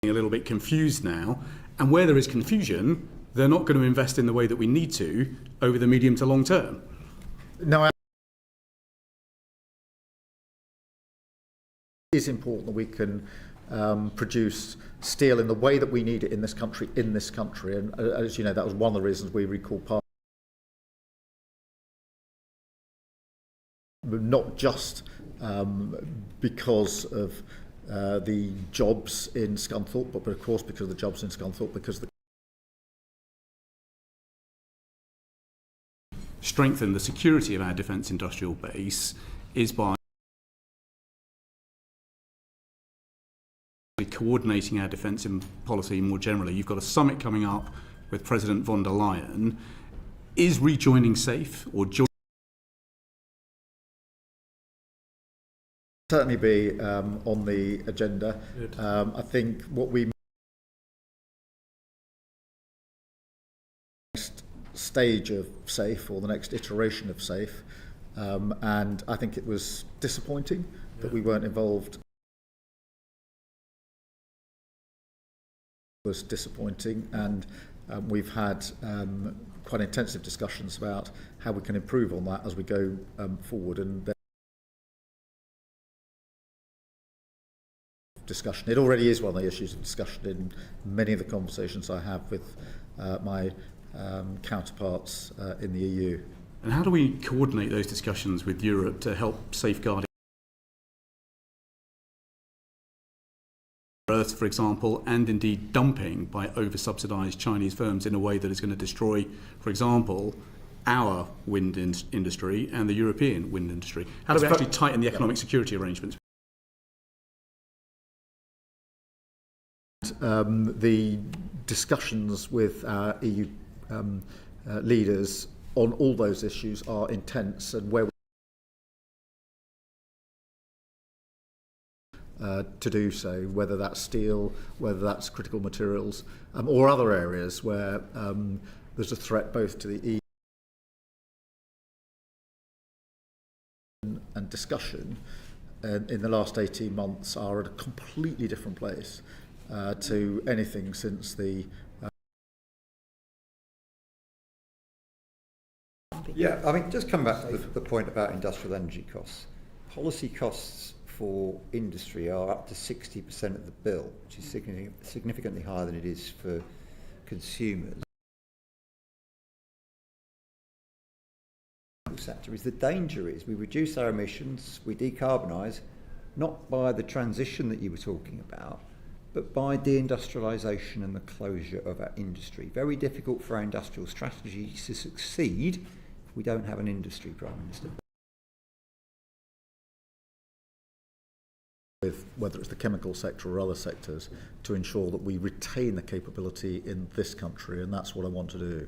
A little bit confused now, And where there is confusion, they're not going to invest in the way that we need to over the medium to long term. No, it is important that we can produce steel in the way that we need it in this country, and as you know, that was one of the reasons we recalled Parliament. Not just because of the jobs in Scunthorpe, but of course because of the jobs in Scunthorpe, because the strengthen the security of our defence industrial base is by coordinating our defence policy more generally. You've got a summit coming up with President von der Leyen. Is rejoining SAFE or certainly be on the agenda. I think what we next stage of SAFE, or the next iteration of SAFE, and I think it was disappointing that we weren't involved. It was disappointing, and we've had quite intensive discussions about how we can improve on that as we go forward, and discussion. It already is one of the issues of discussion in many of the conversations I have with my counterparts in the EU. And how do we coordinate those discussions with Europe to help safeguard Earth, for example, and indeed dumping by over-subsidised Chinese firms in a way that is going to destroy, for example, our wind industry and the European wind industry? How do we actually tighten the economic security arrangements? The discussions with our EU leaders on all those issues are intense, and where to do so, whether that's steel, whether that's critical materials, or other areas where there's a threat both to the EU and discussion in the last 18 months are at a completely different place to anything since the Yeah, I mean, just come back to the point about industrial energy costs. Policy costs for industry are up to 60% of the bill, which is significantly higher than it is for consumers. Sector is the danger is we reduce our emissions, we decarbonise, not by the transition that you were talking about, but by deindustrialisation and the closure of our industry. Very difficult for our industrial strategy to succeed if we don't have an industry, Prime Minister. With whether it's the chemical sector or other sectors, to ensure that we retain the capability in this country, and that's what I want to do.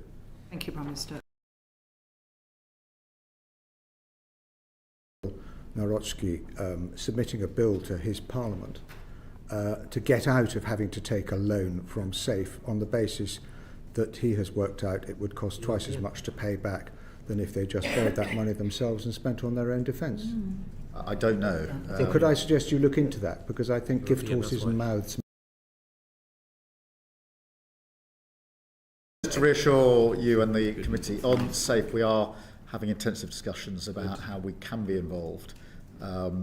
Thank you, Prime Minister. Narotsky submitting a bill to his Parliament to get out of having to take a loan from SAFE on the basis that he has worked out it would cost twice as much to pay back than if they just borrowed that money themselves and spent on their own defence. I don't know. So could I suggest you look into that, because I think gift horses and mouths. Just to reassure you and the committee, on SAFE we are having intensive discussions about how we can be involved.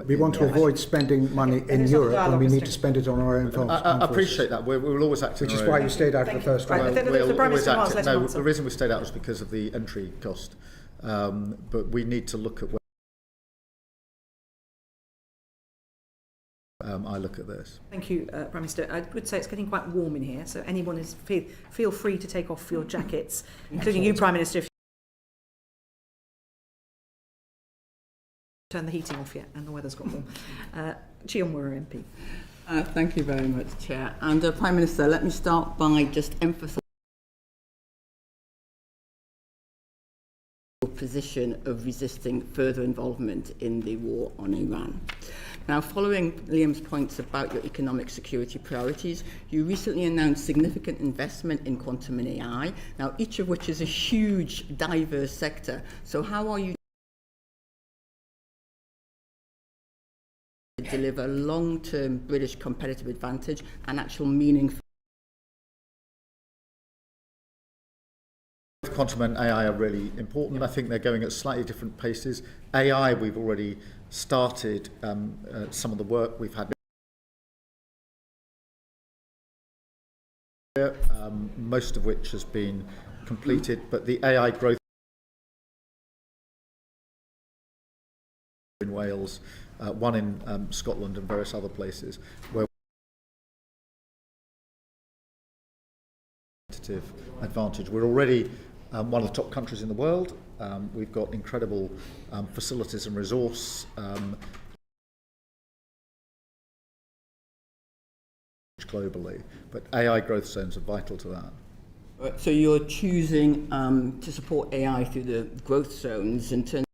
We want to avoid spending money in Europe when we need to spend it on our own farms. I appreciate that. We will always act in Which is our why own. you stayed out of the first round. The reason we stayed out was because of the entry cost. But we need to look at where I look at this. Thank you, Prime Minister. I would say it's getting quite warm in here, so anyone is feel free to take off your jackets, including you, Prime Minister. If turn the heating off yet, and the weather's got warm. Chiomura MP. Thank you very much, Chair. And Prime Minister, let me start by just emphasising your position of resisting further involvement in the war on Iran. Now, following Liam's points about your economic security priorities, you recently announced significant investment in quantum and AI, now each of which is a huge, diverse sector. So how are you to deliver long-term British competitive advantage and actual meaningful quantum and AI are really important. I think they're going at slightly different paces. AI, we've already started some of the work we've had. Most of which has been completed, but the AI growth in Wales, one in Scotland and various other places where advantage. We're already one of the top countries in the world. We've got incredible facilities and resource globally, but AI growth zones are vital to that. So you're choosing to support AI through the growth zones in terms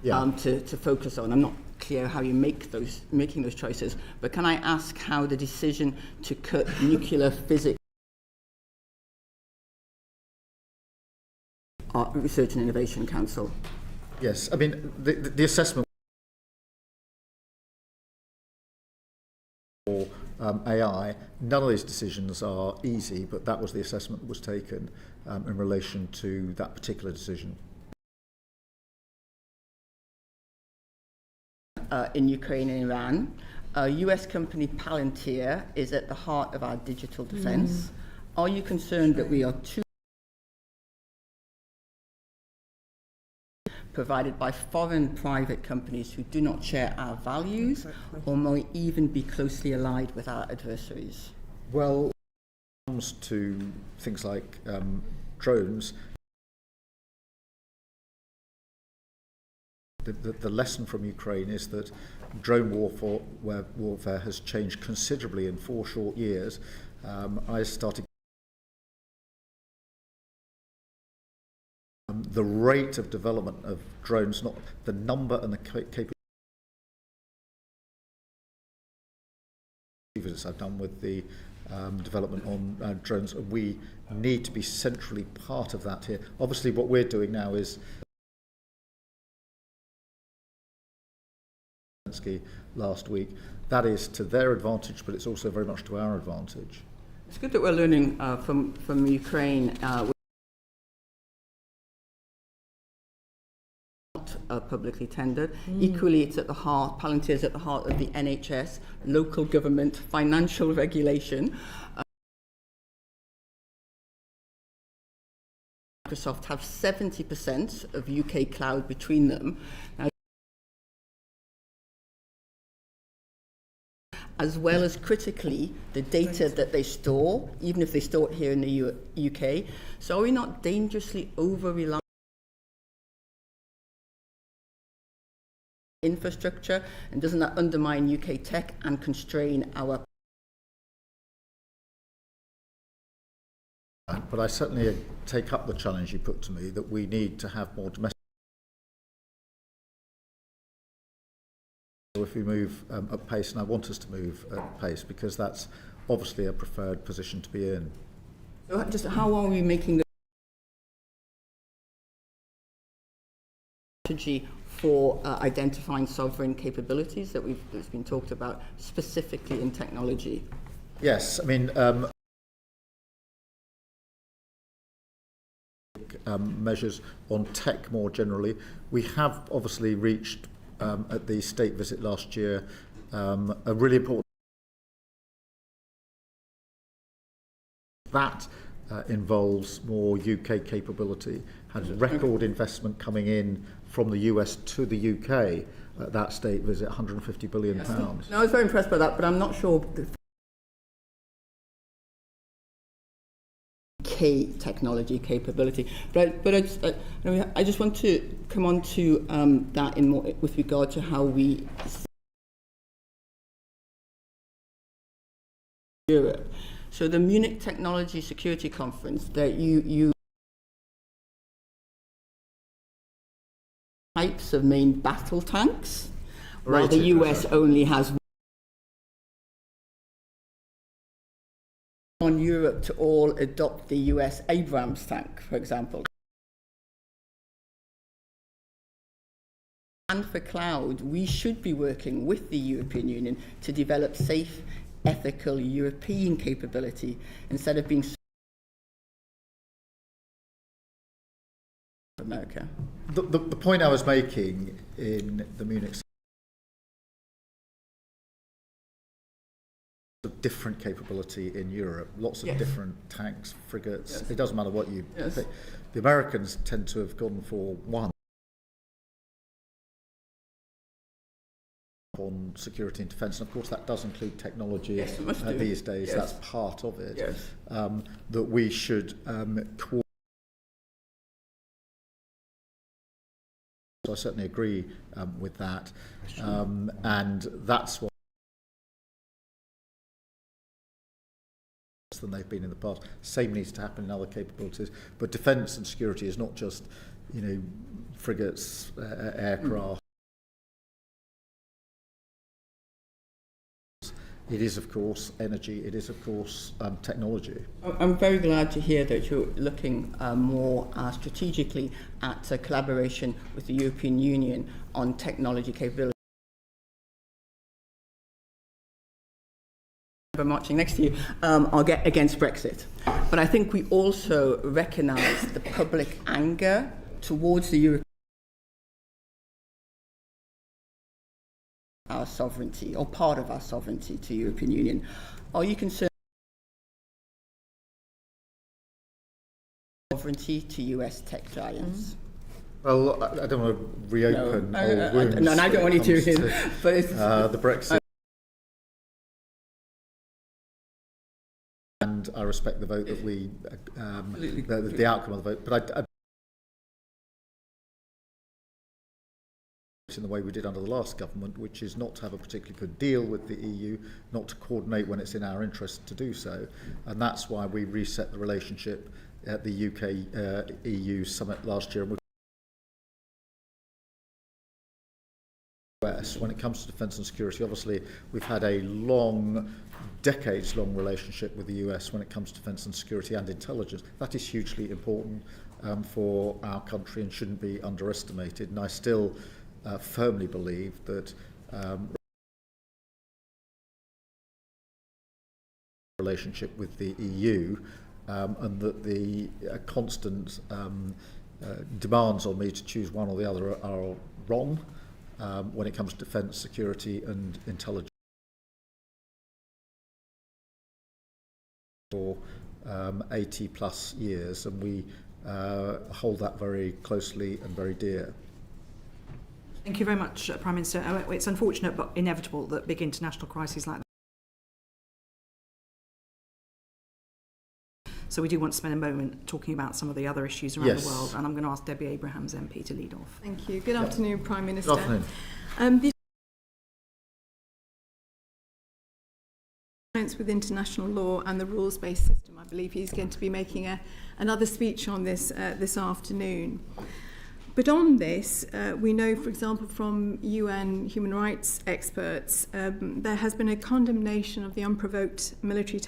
to focus on. I'm not clear how you making those choices, but can I ask how the decision to cut nuclear physics Research and Innovation Council? Yes, I mean the assessment for AI, none of these decisions are easy, but that was the assessment that was taken in relation to that particular decision. In Ukraine and Iran. US company Palantir is at the heart of our digital defense. Are you concerned that we are too provided by foreign private companies who do not share our values or might even be closely allied with our adversaries? Well, when it comes to things like drones, the lesson from Ukraine is that drone warfare has changed considerably in 4 short years. I started the rate of development of drones, not the number and the capabilities I've done with the development on drones. We need to be centrally part of that here. Obviously, what we're doing now is last week. That is to their advantage, but it's also very much to our advantage. It's good that we're learning from Ukraine. Not publicly tendered. Equally, it's at the heart. Palantir is at the heart of the NHS, local government, financial regulation. Microsoft have 70% of UK cloud between them. Now, as well as critically the data that they store, even if they store it here in the UK. So are we not dangerously over-reliant on infrastructure, and doesn't that undermine UK tech and constrain our... But I certainly take up the challenge you put to me that we need to have more domestic. If we move at pace, and I want us to move at pace, because that's obviously a preferred position to be in. So just how are we making the strategy for identifying sovereign capabilities that's been talked about specifically in technology? Yes, I mean measures on tech more generally. We have obviously reached at the state visit last year a really important that involves more UK capability, had record investment coming in from the US to the UK at that state visit, £150 billion. No, I was very impressed by that, but I'm not sure technology capability. But I just want to come on to that in more with regard to how we Europe. So the Munich Technology Security Conference that you types of main battle tanks, while the US only has on Europe to all adopt the US Abrams tank, for example. And for cloud, we should be working with the European Union to develop safe, ethical European capability instead of being America. The point I was making in the Munich of different capability in Europe, lots of different tanks, frigates. It doesn't matter what you pick. The Americans tend to have gone for one on security and defence, and of course that does include technology these days. That's part of it. That we should So I certainly agree with that, and that's what than they've been in the past. Same needs to happen in other capabilities, but defence and security is not just, you know, frigates, aircraft. It is, of course, energy. It is, of course, technology. I'm very glad to hear that you're looking more strategically at collaboration with the European Union on technology capability. Marching next to you, I'll get against Brexit. But I think we also recognise the public anger towards the European our sovereignty, or part of our sovereignty to European Union. Are you concerned sovereignty to US tech giants? Well, I don't want to reopen old wounds. No, I don't want you to. But it's, the Brexit. And I respect the vote that we, the outcome of the vote. But I in the way we did under the last government, which is not to have a particularly good deal with the EU, not to coordinate when it's in our interest to do so. And that's why we reset the relationship at the UK-EU summit last year. When it comes to defence and security, obviously we've had a decades-long relationship with the US when it comes to defence and security and intelligence. That is hugely important for our country and shouldn't be underestimated. And I still firmly believe that relationship with the EU and that the constant demands on me to choose one or the other are wrong when it comes to defence, security and intelligence. For 80 plus years, and we hold that very closely and very dear. Thank you very much, Prime Minister. It's unfortunate but inevitable that big international crises like that. So we do want to spend a moment talking about some of the other issues around the world, and I'm going to ask Debbie Abrahams MP to lead off. Thank you. Good afternoon, Prime Minister. Good afternoon. With international law and the rules-based system. I believe he's going to be making another speech on this this afternoon. But on this, we know, for example, from UN human rights experts, there has been a condemnation of the unprovoked military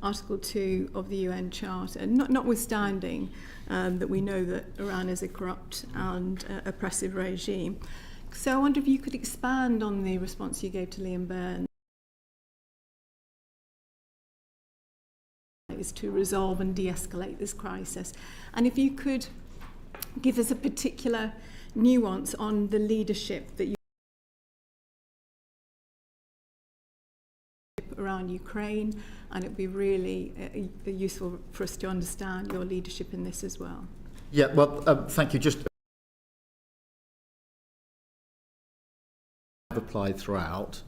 Article 2 of the UN Charter, notwithstanding that we know that Iran is a corrupt and oppressive regime. So I wonder if you could expand on the response you gave to Liam Byrne. Is to resolve and de-escalate this crisis. And if you could give us a particular nuance on the leadership that you around Ukraine, and it would be really useful for us to understand your leadership in this as well. Yeah, well, thank you. Just applied throughout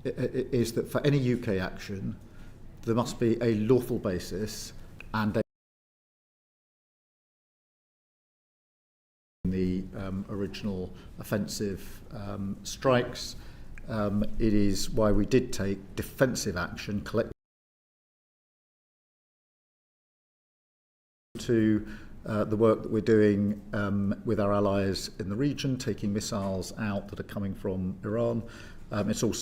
is that for any UK action, there must be a lawful basis and the original offensive strikes. It is why we did take defensive action collectively to the work that we're doing with our allies in the region, taking missiles out that are coming from Iran. It's also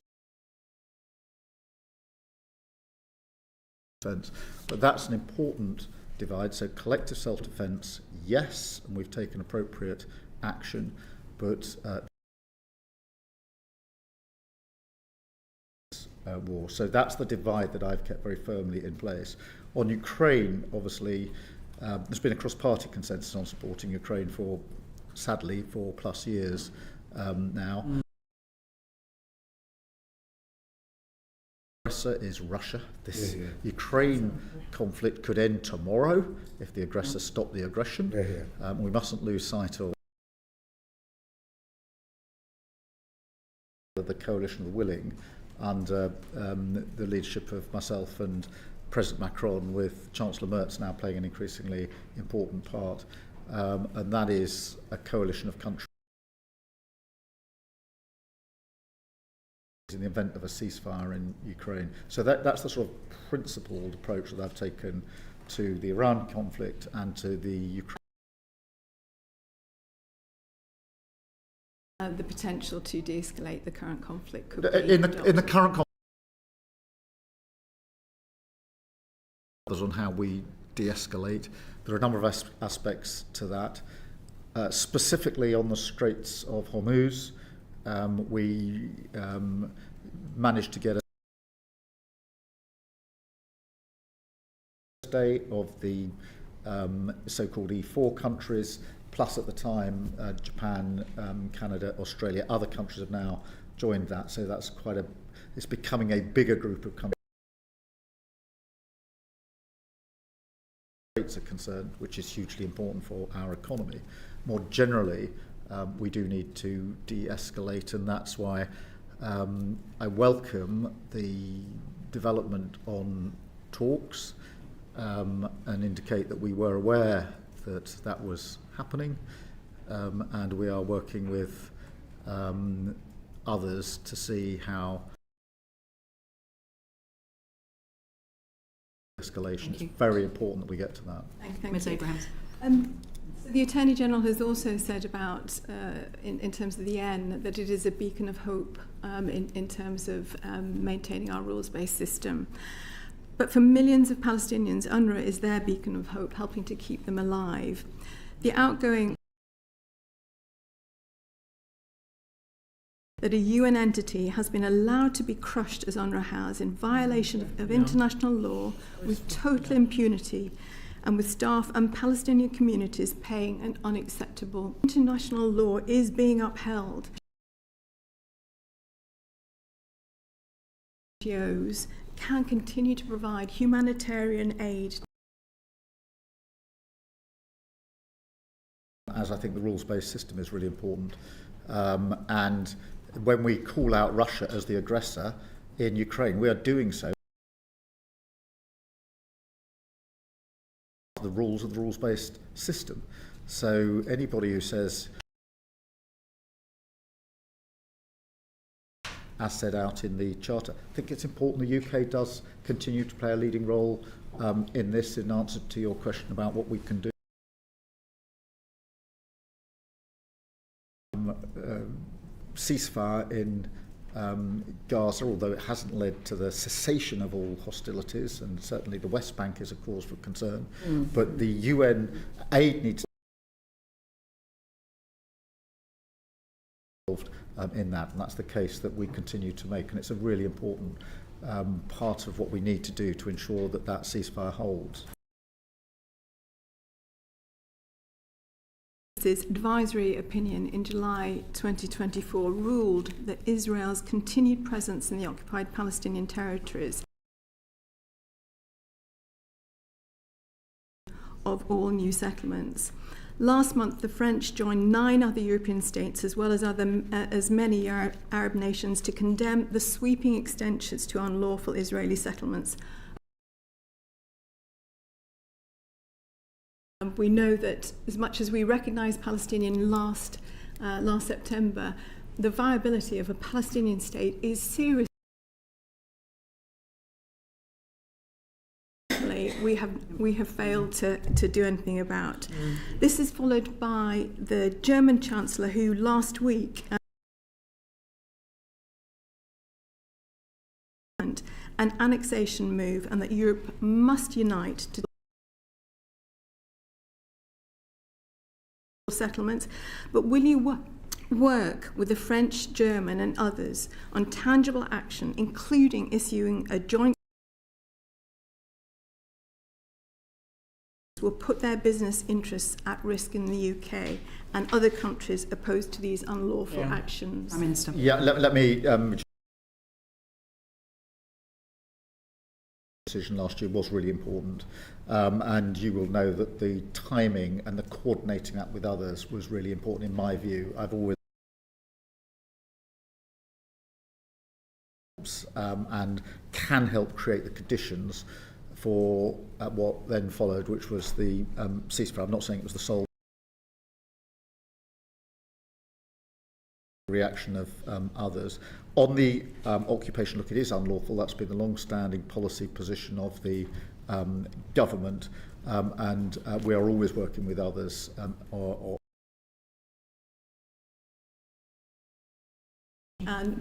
defence, but that's an important divide. So collective self-defence, yes, and we've taken appropriate action, but war. So that's the divide that I've kept very firmly in place. On Ukraine, obviously, there's been a cross-party consensus on supporting Ukraine for, sadly, 4+ years now. Is Russia. This Ukraine conflict could end tomorrow if the aggressor stopped the aggression. We mustn't lose sight of the coalition of the willing under the leadership of myself and President Macron, with Chancellor Merz now playing an increasingly important part, and that is a coalition of countries in the event of a ceasefire in Ukraine. So that's the sort of principled approach that I've taken to the Iran conflict and to the Ukraine. The potential to de-escalate the current conflict could be in the current conflict on how we de-escalate. There are a number of aspects to that. Specifically on the Straits of Hormuz, we managed to get a day of the so-called E4 countries, plus at the time Japan, Canada, Australia. Other countries have now joined that, so that's it's becoming a bigger group of countries are concerned, which is hugely important for our economy. More generally, we do need to de-escalate, and that's why I welcome the development on talks and indicate that we were aware that that was happening, and we are working with others to see how escalation. It's very important that we get to that. Thank Ms. you. Abrahams. So the Attorney General has also said about, in terms of the UN, that it is a beacon of hope in terms of maintaining our rules-based system. But for millions of Palestinians, UNRWA is their beacon of hope, helping to keep them alive. The outgoing that a UN entity has been allowed to be crushed as UNRWA has in violation of international law with total impunity, and with staff and Palestinian communities paying an unacceptable. International law is being upheld. NGOs can continue to provide humanitarian aid. As I think the rules-based system is really important, and when we call out Russia as the aggressor in Ukraine, we are doing so the rules of the rules-based system. So anybody who says, as set out in the Charter, I think it's important the UK does continue to play a leading role in this, in answer to your question about what we can do. Ceasefire in Gaza, although it hasn't led to the cessation of all hostilities, and certainly the West Bank is a cause for concern, but the UN aid needs to be involved in that, and that's the case that we continue to make, and it's a really important part of what we need to do to ensure that that ceasefire holds. His advisory opinion in July 2024 ruled that Israel's continued presence in the occupied Palestinian territories of all new settlements. Last month, the French joined 9 other European states, as well as many Arab nations, to condemn the sweeping extensions to unlawful Israeli settlements. We know that as much as we recognise Palestinian last September, the viability of a Palestinian state is seriously. We have failed to do anything about. This is followed by the German Chancellor, who last week an annexation move, and that Europe must unite to settlements. But will you work with the French, German and others on tangible action, including issuing a joint will put their business interests at risk in the UK and other countries opposed to these unlawful actions. Prime Minister. Yeah, let me decision last year was really important, and you will know that the timing and the coordinating that with others was really important in my view. I've always and can help create the conditions for what then followed, which was the ceasefire. I'm not saying it was the sole reaction of others. On the occupation, look, it is unlawful. That's been the long-standing policy position of the government, and we are always working with others.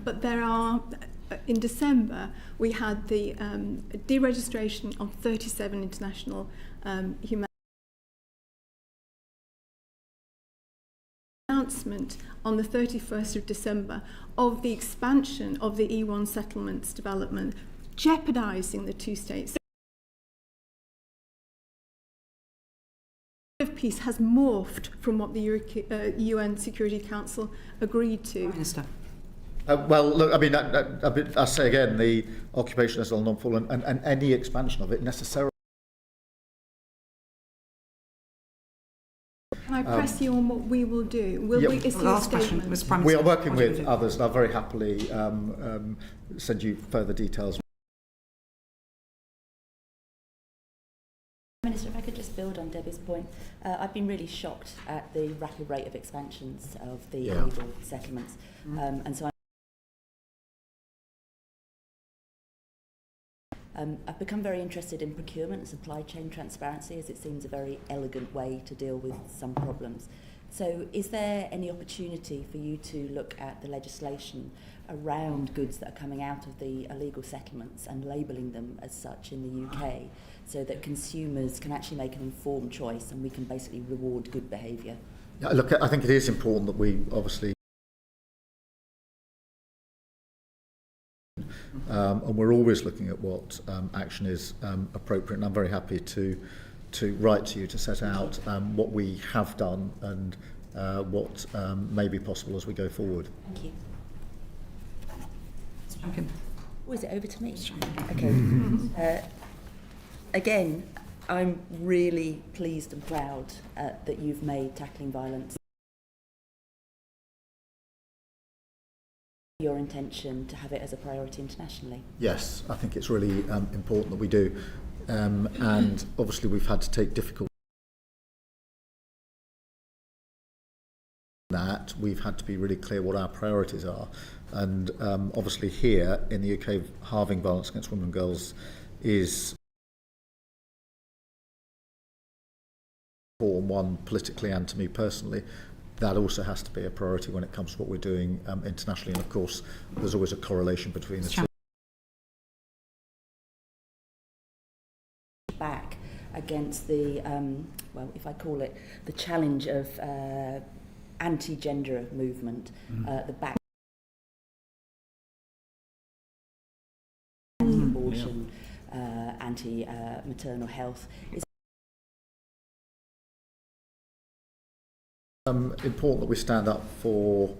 But there are, in December, we had the deregistration of 37 international humanitarian announcement on the 31st of December of the expansion of the E1 settlements development, jeopardising the two states. Of peace has morphed from what the UN Security Council agreed to. Minister. Well, look, I mean, I say again, the occupation is unlawful, and any expansion of it necessarily. Can I press you on what we will do? Will we issue a statement? Mr. Prime Minister. We are working with others, and I'll very happily send you further details. Minister, if I could just build on Debbie's point, I've been really shocked at the rapid rate of expansions of the illegal settlements, and so I've become very interested in procurement and supply chain transparency, as it seems a very elegant way to deal with some problems. So is there any opportunity for you to look at the legislation around goods that are coming out of the illegal settlements and labelling them as such in the UK, so that consumers can actually make an informed choice and we can basically reward good behaviour? Yeah, look, I think it is important that we obviously and we're always looking at what action is appropriate, and I'm very happy to write to you to set out what we have done and what may be possible as we go forward. Thank you. Champion. Oh, is it over to me? Okay. Again, I'm really pleased and proud that you've made tackling violence your intention to have it as a priority internationally. Yes, I think it's really important that we do, and obviously we've had to take difficult that. We've had to be really clear what our priorities are, and obviously here in the UK, halving violence against women and girls is one politically and to me personally. That also has to be a priority when it comes to what we're doing internationally, and of course there's always a correlation between the two. Back against the, well, if I call it the challenge of anti-gender movement, the back anti-abortion, anti-maternal health. Important that we stand up for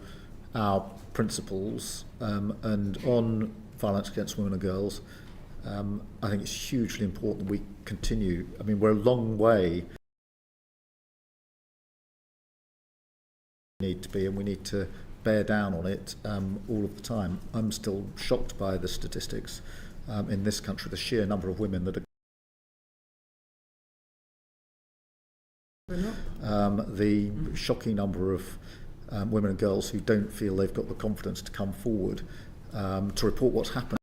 our principles, and on violence against women and girls, I think it's hugely important that we continue. I mean, we're a long way need to be, and we need to bear down on it all of the time. I'm still shocked by the statistics in this country, the sheer number of women that are the shocking number of women and girls who don't feel they've got the confidence to come forward to report what's happened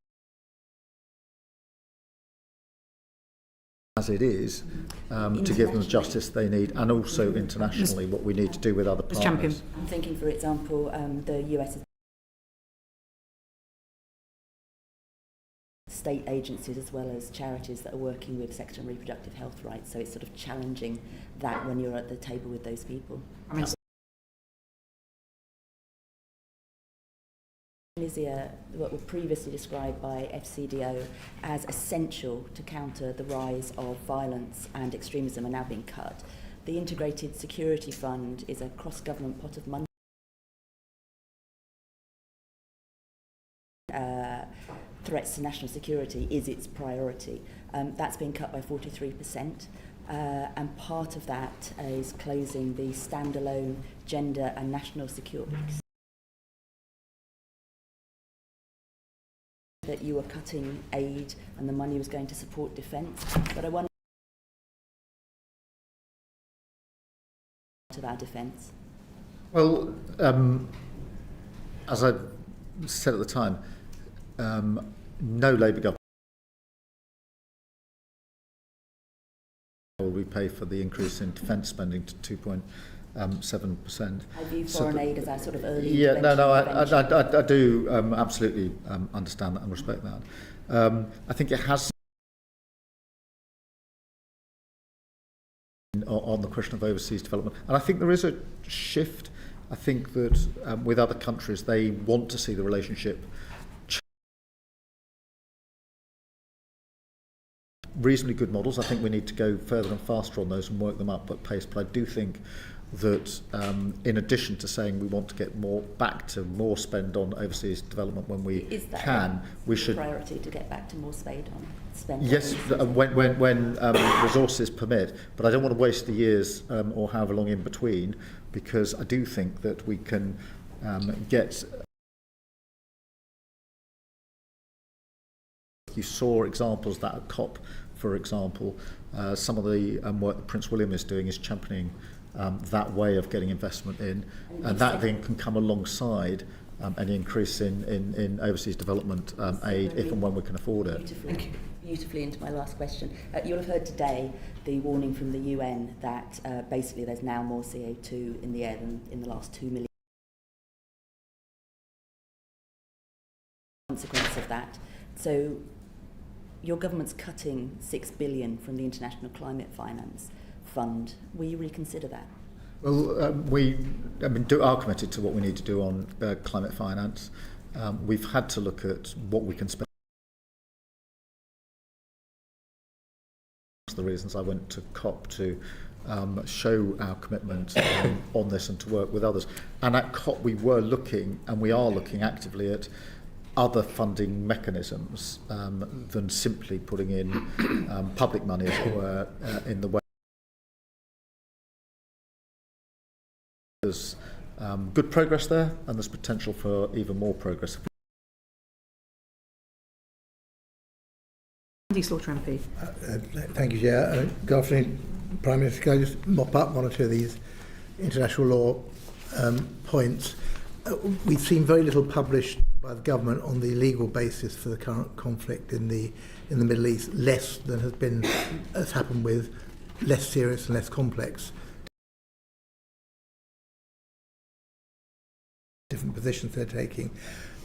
as it is, to give them the justice they need, and also internationally what we need to do with other partners. Champion. I'm thinking, for example, the US has state agencies as well as charities that are working with sexual and reproductive health rights, so it's sort of challenging that when you're at the table with those people. Lizzie, what were previously described by FCDO as essential to counter the rise of violence and extremism are now being cut. The Integrated Security Fund is a cross-government pot of money. Threats to national security is its priority. That's been cut by 43%. And part of that is closing the standalone gender and national security. That you were cutting aid and the money was going to support defence. But I wonder to our defence. Well, as I said at the time, no Labour government will pay for the increase in defence spending to 2.7%. I view foreign aid as our sort of early I do absolutely understand that and respect that. I think it has on the question of overseas development, and I think there is a shift. I think that with other countries, they want to see the relationship reasonably good models. I think we need to go further and faster on those and work them up at pace. But I do think that in addition to saying we want to get back to more spend on overseas development when we can, we should priority to get back to more spend. Yes, when resources permit. But I don't want to waste the years or however long in between, because I do think that we can get. You saw examples that at COP, for example, some of the work that Prince William is doing is championing that way of getting investment in, and that then can come alongside any increase in overseas development aid if and when we can afford it. Beautifully into my last question. You'll have heard today the warning from the UN that basically there's now more CO2 in the air than in the last 2 million. Consequence of that. So your government's cutting $6 billion from the International Climate Finance Fund. Will you reconsider that? Well, we are committed to what we need to do on climate finance. We've had to look at what we can spend. The reasons I went to COP to show our commitment on this and to work with others. And at COP we were looking, and we are looking actively at other funding mechanisms than simply putting in public money, as it were, in the way. There's good progress there, and there's potential for even more progress. Andy Slaughter MP. Thank you, Chair. Good afternoon, Prime Minister. Can I just mop up one or two of these international law points? We've seen very little published by the government on the legal basis for the current conflict in the Middle East, less than has happened with less serious and less complex different positions they're taking.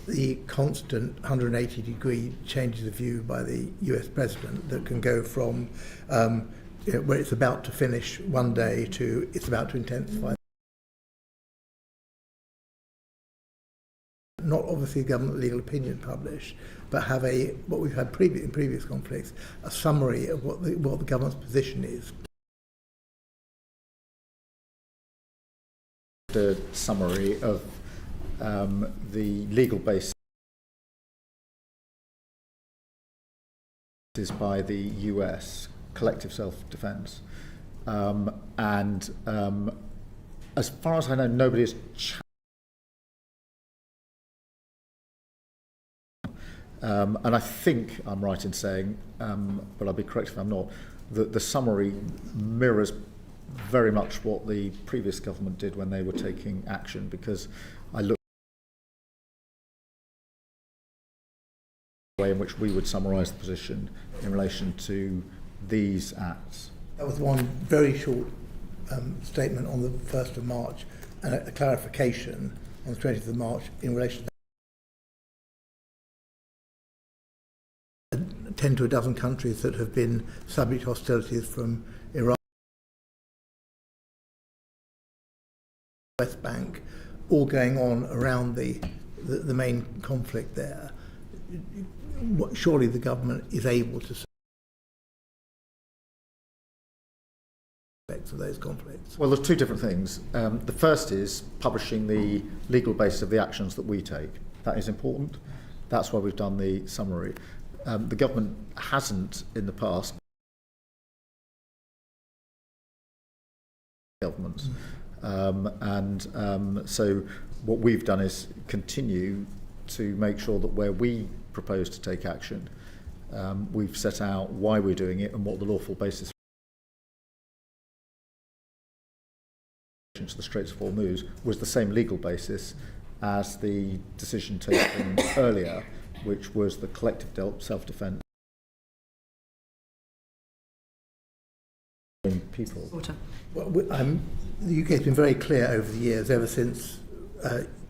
The constant 180-degree changes of view by the US president that can go from where it's about to finish one day to it's about to intensify. Not obviously government legal opinion published, but have what we've had in previous conflicts, a summary of what the government's position is. The summary of the legal basis is by the US collective self-defense, and as far as I know, nobody has and I think I'm right in saying, but I'll be correct if I'm not, that the summary mirrors very much what the previous government did when they were taking action, because I look at the way in which we would summarise the position in relation to these acts. That was one very short statement on the 1st of March and a clarification on the 20th of March in relation to 10 to a dozen countries that have been subject to hostilities from Iraq, West Bank, all going on around the the main conflict there. Surely the government is able to of those conflicts. Well, there's two different things. The first is publishing the legal basis of the actions that we take. That is important. That's why we've done the summary. The government hasn't in the past. Governments. So what we've done is continue to make sure that where we propose to take action, we've set out why we're doing it and what the lawful basis to the Straits of Hormuz was the same legal basis as the decision taken earlier, which was the collective self-defence people. Well, the UK has been very clear over the years, ever since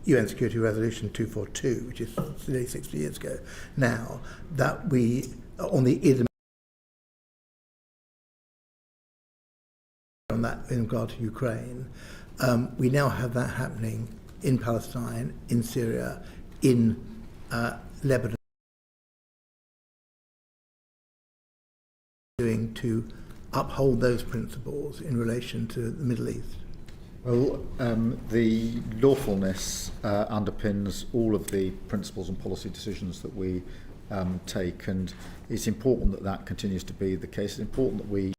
UN Security Resolution 242, which is nearly 60 years ago now, that we, on the on that in regard to Ukraine, we now have that happening in Palestine, in Syria, in Lebanon, doing to uphold those principles in relation to the Middle East? Well, the lawfulness underpins all of the principles and policy decisions that we take, and it's important that that continues to be the case. It's important that we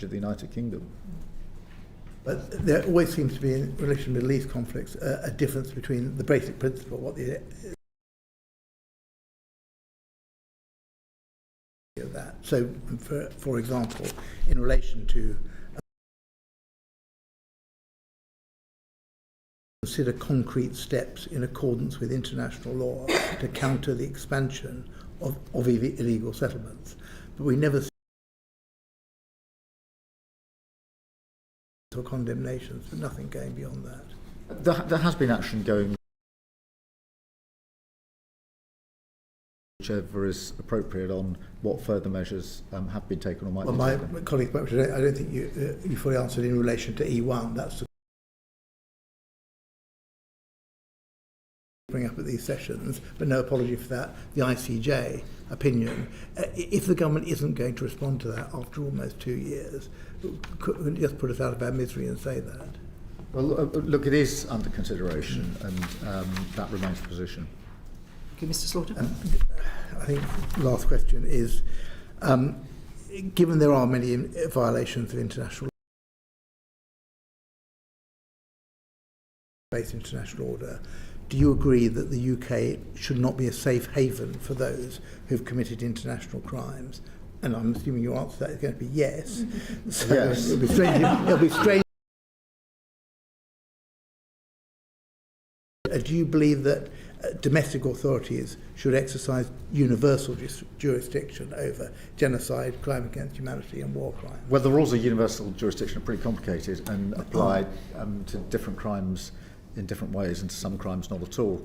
of the United Kingdom. But there always seems to be, in relation to Middle East conflicts, a difference between the basic principle, what the of that. So, for example, in relation to consider concrete steps in accordance with international law to counter the expansion of illegal settlements, but we never see condemnations, but nothing going beyond that. There has been action going, whichever is appropriate, on what further measures have been taken or might be taken. My colleague, I don't think you fully answered in relation to E1. That's the bring up at these sessions, but no apology for that. The ICJ opinion. If the government isn't going to respond to that after almost 2 years, could just put us out of our misery and say that? Well, look, it is under consideration, and that remains the position. Thank you, Mr. Slaughter. I think the last question is, given there are many violations of international order, do you agree that the UK should not be a safe haven for those who've committed international crimes? And I'm assuming your answer to that is going to be yes. So yes. It'll be strange. Do you believe that domestic authorities should exercise universal jurisdiction over genocide, crime against humanity and war crimes? Well, the rules of universal jurisdiction are pretty complicated and apply to different crimes in different ways, and to some crimes not at all.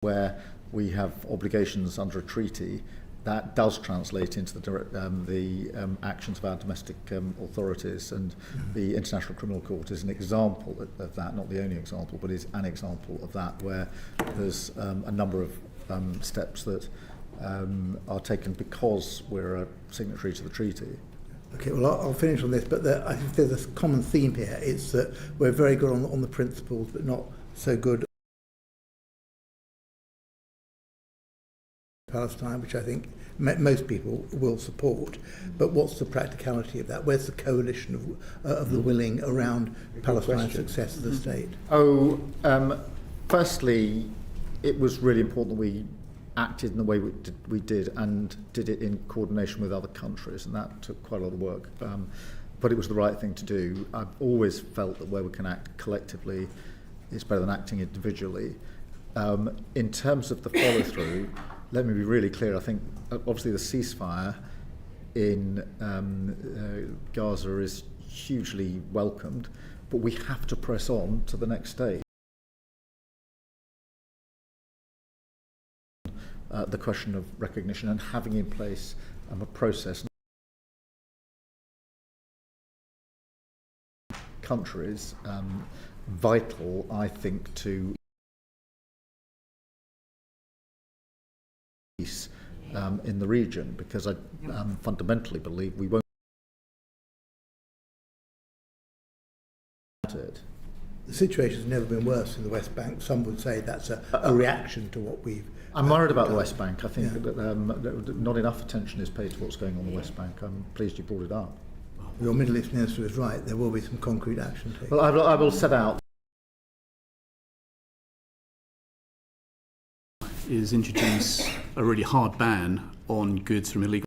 Where we have obligations under a treaty, that does translate into the actions of our domestic authorities, and the International Criminal Court is an example of that, not the only example, but is an example of that, where there's a number of steps that are taken because we're a signatory to the treaty. Okay, well, I'll finish on this, but I think there's a common theme here. It's that we're very good on the principles, but not so good on Palestine, which I think most people will support. But what's the practicality of that? Where's the coalition of the willing around Palestine's success as a state? Firstly, it was really important that we acted in the way we did, and did it in coordination with other countries, and that took quite a lot of work. But it was the right thing to do. I've always felt that where we can act collectively is better than acting individually. In terms of the follow-through, let me be really clear. I think obviously the ceasefire in Gaza is hugely welcomed, but we have to press on to the next stage. The question of recognition and having in place a process countries vital, I think, to peace in the region, because I fundamentally believe we won't it. The situation's never been worse in the West Bank. Some would say that's a reaction to what we've... I'm worried about the West Bank. I think that not enough attention is paid to what's going on in the West Bank. I'm pleased you brought it up. Your Middle East Minister is right. There will be some concrete action taken. Well, I will set out. Is introduce a really hard ban on goods from illegal.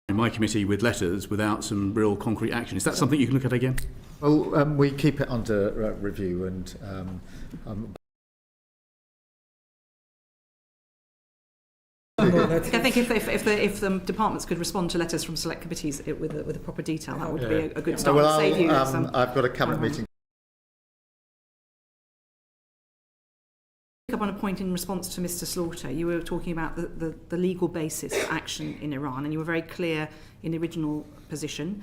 In my committee with letters without some real concrete action. Is that something you can look at again? Well, we keep it under review, and I think if the departments could respond to letters from select committees with a proper detail, that would be a good start. Well, Save you I've got a cabinet meeting. Up on a point in response to Mr. Slaughter, you were talking about the legal basis for action in Iran, and you were very clear in the original position.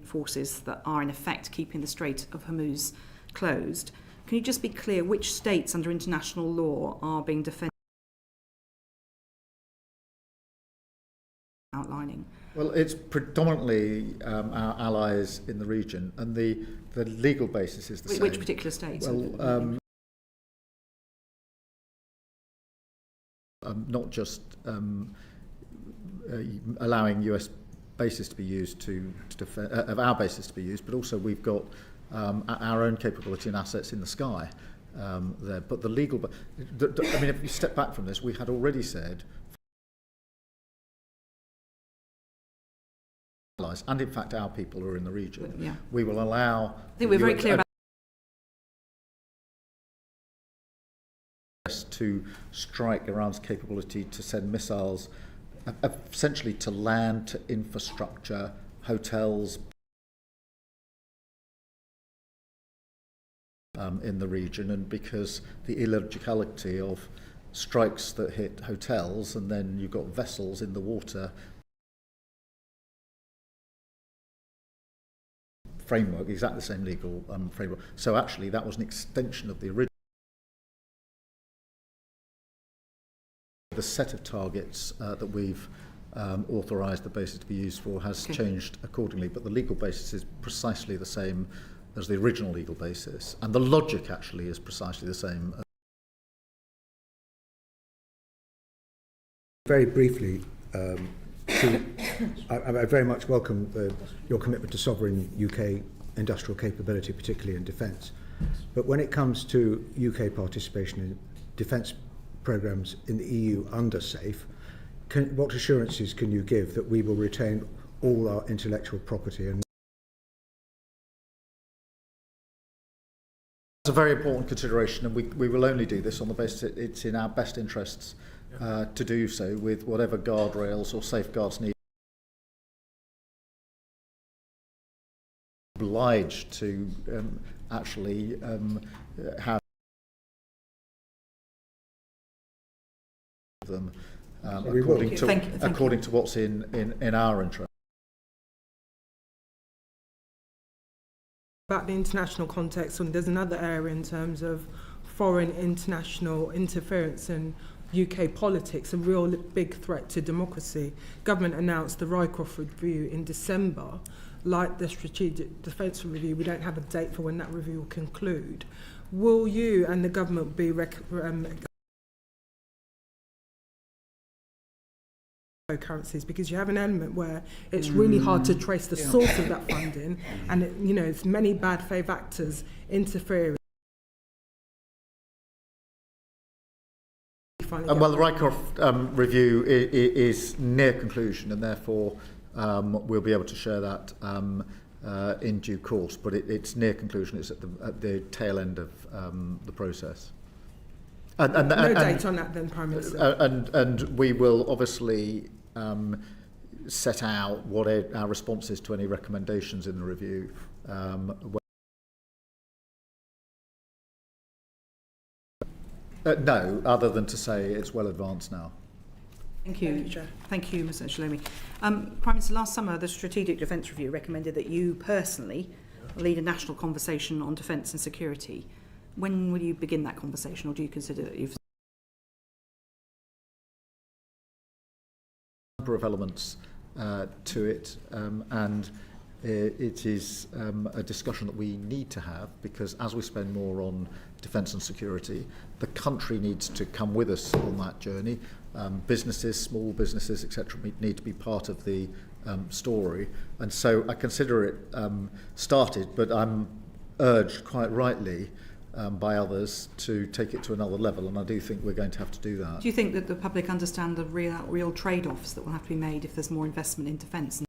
Forces that are in effect keeping the Strait of Hormuz closed. Can you just be clear which states under international law are being defended? Outlining. Well, it's predominantly our allies in the region, and the legal basis is the same. Which particular states? Well, not just allowing US bases to be used to defend, of our bases to be used, but also we've got our own capability and assets in the sky there. But the legal, I mean, if you step back from this, we had already said, and in fact our people who are in the region, we will allow. I think we're very clear about to strike Iran's capability to send missiles essentially to land, to infrastructure, hotels in the region, and because the illogicality of strikes that hit hotels and then you've got vessels in the water framework, exactly the same legal framework. So actually that was an extension of the original. The set of targets that we've authorised the basis to be used for has changed accordingly, but the legal basis is precisely the same as the original legal basis, and the logic actually is precisely the same. Very briefly, I very much welcome your commitment to sovereign UK industrial capability, particularly in defence. But when it comes to UK participation in defence programmes in the EU under SAFE, what assurances can you give that we will retain all our intellectual property? And it's a very important consideration, and we will only do this on the basis that it's in our best interests to do so, with whatever guardrails or safeguards needed. Obliged to actually have them according to what's in our interest. About the international context, and there's another area in terms of foreign international interference in UK politics, a real big threat to democracy. Government announced the Rycroft review in December. Like the Strategic Defence Review, we don't have a date for when that review will conclude. Will you and the government be currencies, because you have an element where it's really hard to trace the source of that funding, and it's many bad faith actors interfering. Well, the Rycroft review is near conclusion, and therefore we'll be able to share that in due course. But it's near conclusion. It's at the tail end of the process. No date on that then, Prime Minister. And we will obviously set out what our response is to any recommendations in the review. No, other than to say it's well advanced now. Thank you, Chair. Thank you, Mr. Shalomi. Prime Minister, last summer the Strategic Defence Review recommended that you personally lead a national conversation on defence and security. When will you begin that conversation, or do you consider that you've... Number of elements to it, and it is a discussion that we need to have, because as we spend more on defence and security, the country needs to come with us on that journey. Businesses, small businesses, etc., need to be part of the story, and so I consider it started, but I'm urged quite rightly by others to take it to another level, and I do think we're going to have to do that. Do you think that the public understand the real trade-offs that will have to be made if there's more investment in defence?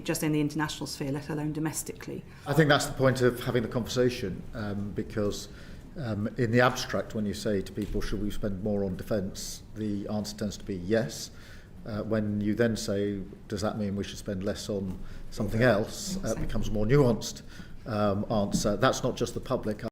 Just in the international sphere, let alone domestically? I think that's the point of having the conversation, because in the abstract, when you say to people, should we spend more on defence, the answer tends to be yes. When you then say, does that mean we should spend less on something else, it becomes a more nuanced answer. That's not just the public.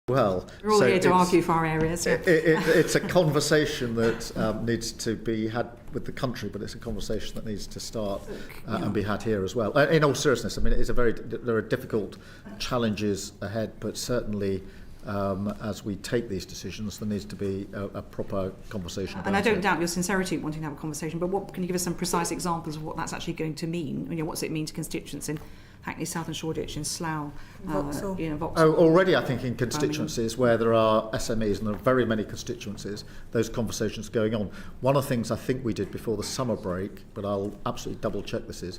Well, we're all here to argue for our areas. It's a conversation that needs to be had with the country, but it's a conversation that needs to start and be had here as well. In all seriousness, I mean, there are difficult challenges ahead, but certainly as we take these decisions, there needs to be a proper conversation about it. And I don't doubt your sincerity in wanting to have a conversation, but can you give us some precise examples of what that's actually going to mean? What does it mean to constituents in Hackney South and Shoreditch, in Slough, Vauxhall? Oh, already I think in constituencies where there are SMEs, and there are very many constituencies, those conversations are going on. One of the things I think we did before the summer break, but I'll absolutely double check this, is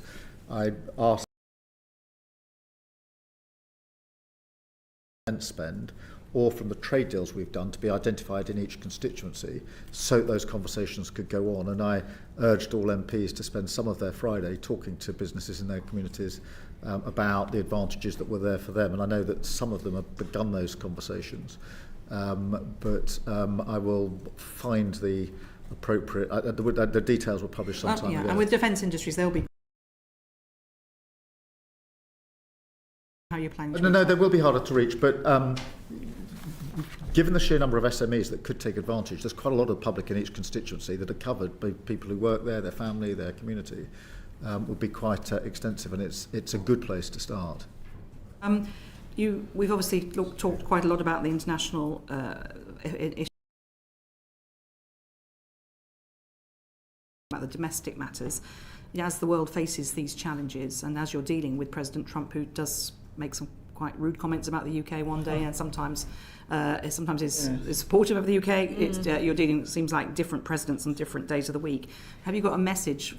I asked spend or from the trade deals we've done to be identified in each constituency so those conversations could go on, and I urged all MPs to spend some of their Friday talking to businesses in their communities about the advantages that were there for them, and I know that some of them have begun those conversations, but I will find the appropriate the details were published some time ago. And with defence industries there'll be how you're planning to no, they will be harder to reach, but given the sheer number of SMEs that could take advantage, there's quite a lot of public in each constituency that are covered by people who work there, their family, their community, would be quite extensive, and it's a good place to start. We've obviously talked quite a lot about the international issue, about the domestic matters. As the world faces these challenges, and as you're dealing with President Trump, who does make some quite rude comments about the UK one day, and sometimes is supportive of the UK. You're dealing, seems like, different presidents on different days of the week. Have you got a message?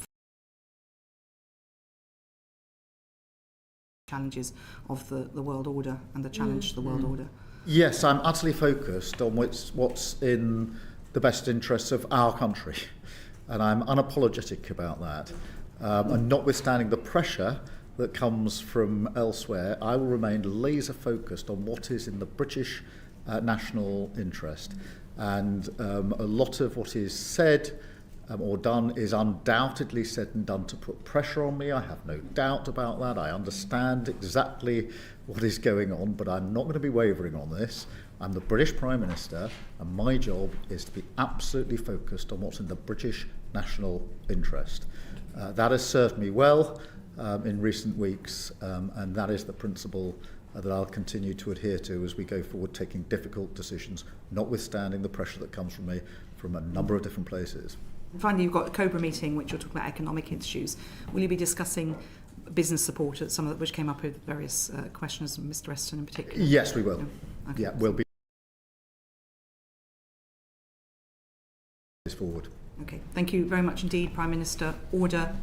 Challenges of the world order and the challenge to the world order. Yes, I'm utterly focused on what's in the best interests of our country, and I'm unapologetic about that. And notwithstanding the pressure that comes from elsewhere, I will remain laser focused on what is in the British national interest. And a lot of what is said or done is undoubtedly said and done to put pressure on me. I have no doubt about that. I understand exactly what is going on, but I'm not going to be wavering on this. I'm the British Prime Minister, and my job is to be absolutely focused on what's in the British national interest. That has served me well in recent weeks, and that is the principle that I'll continue to adhere to as we go forward, taking difficult decisions, notwithstanding the pressure that comes from me from a number of different places. And finally, you've got a COBRA meeting, which you're talking about economic issues. Will you be discussing business support, some of which came up with various questions, Mr. Eston in particular? Yes, we will. Okay. Yeah, we'll be forward. Okay, thank you very much indeed, Prime Minister. Order.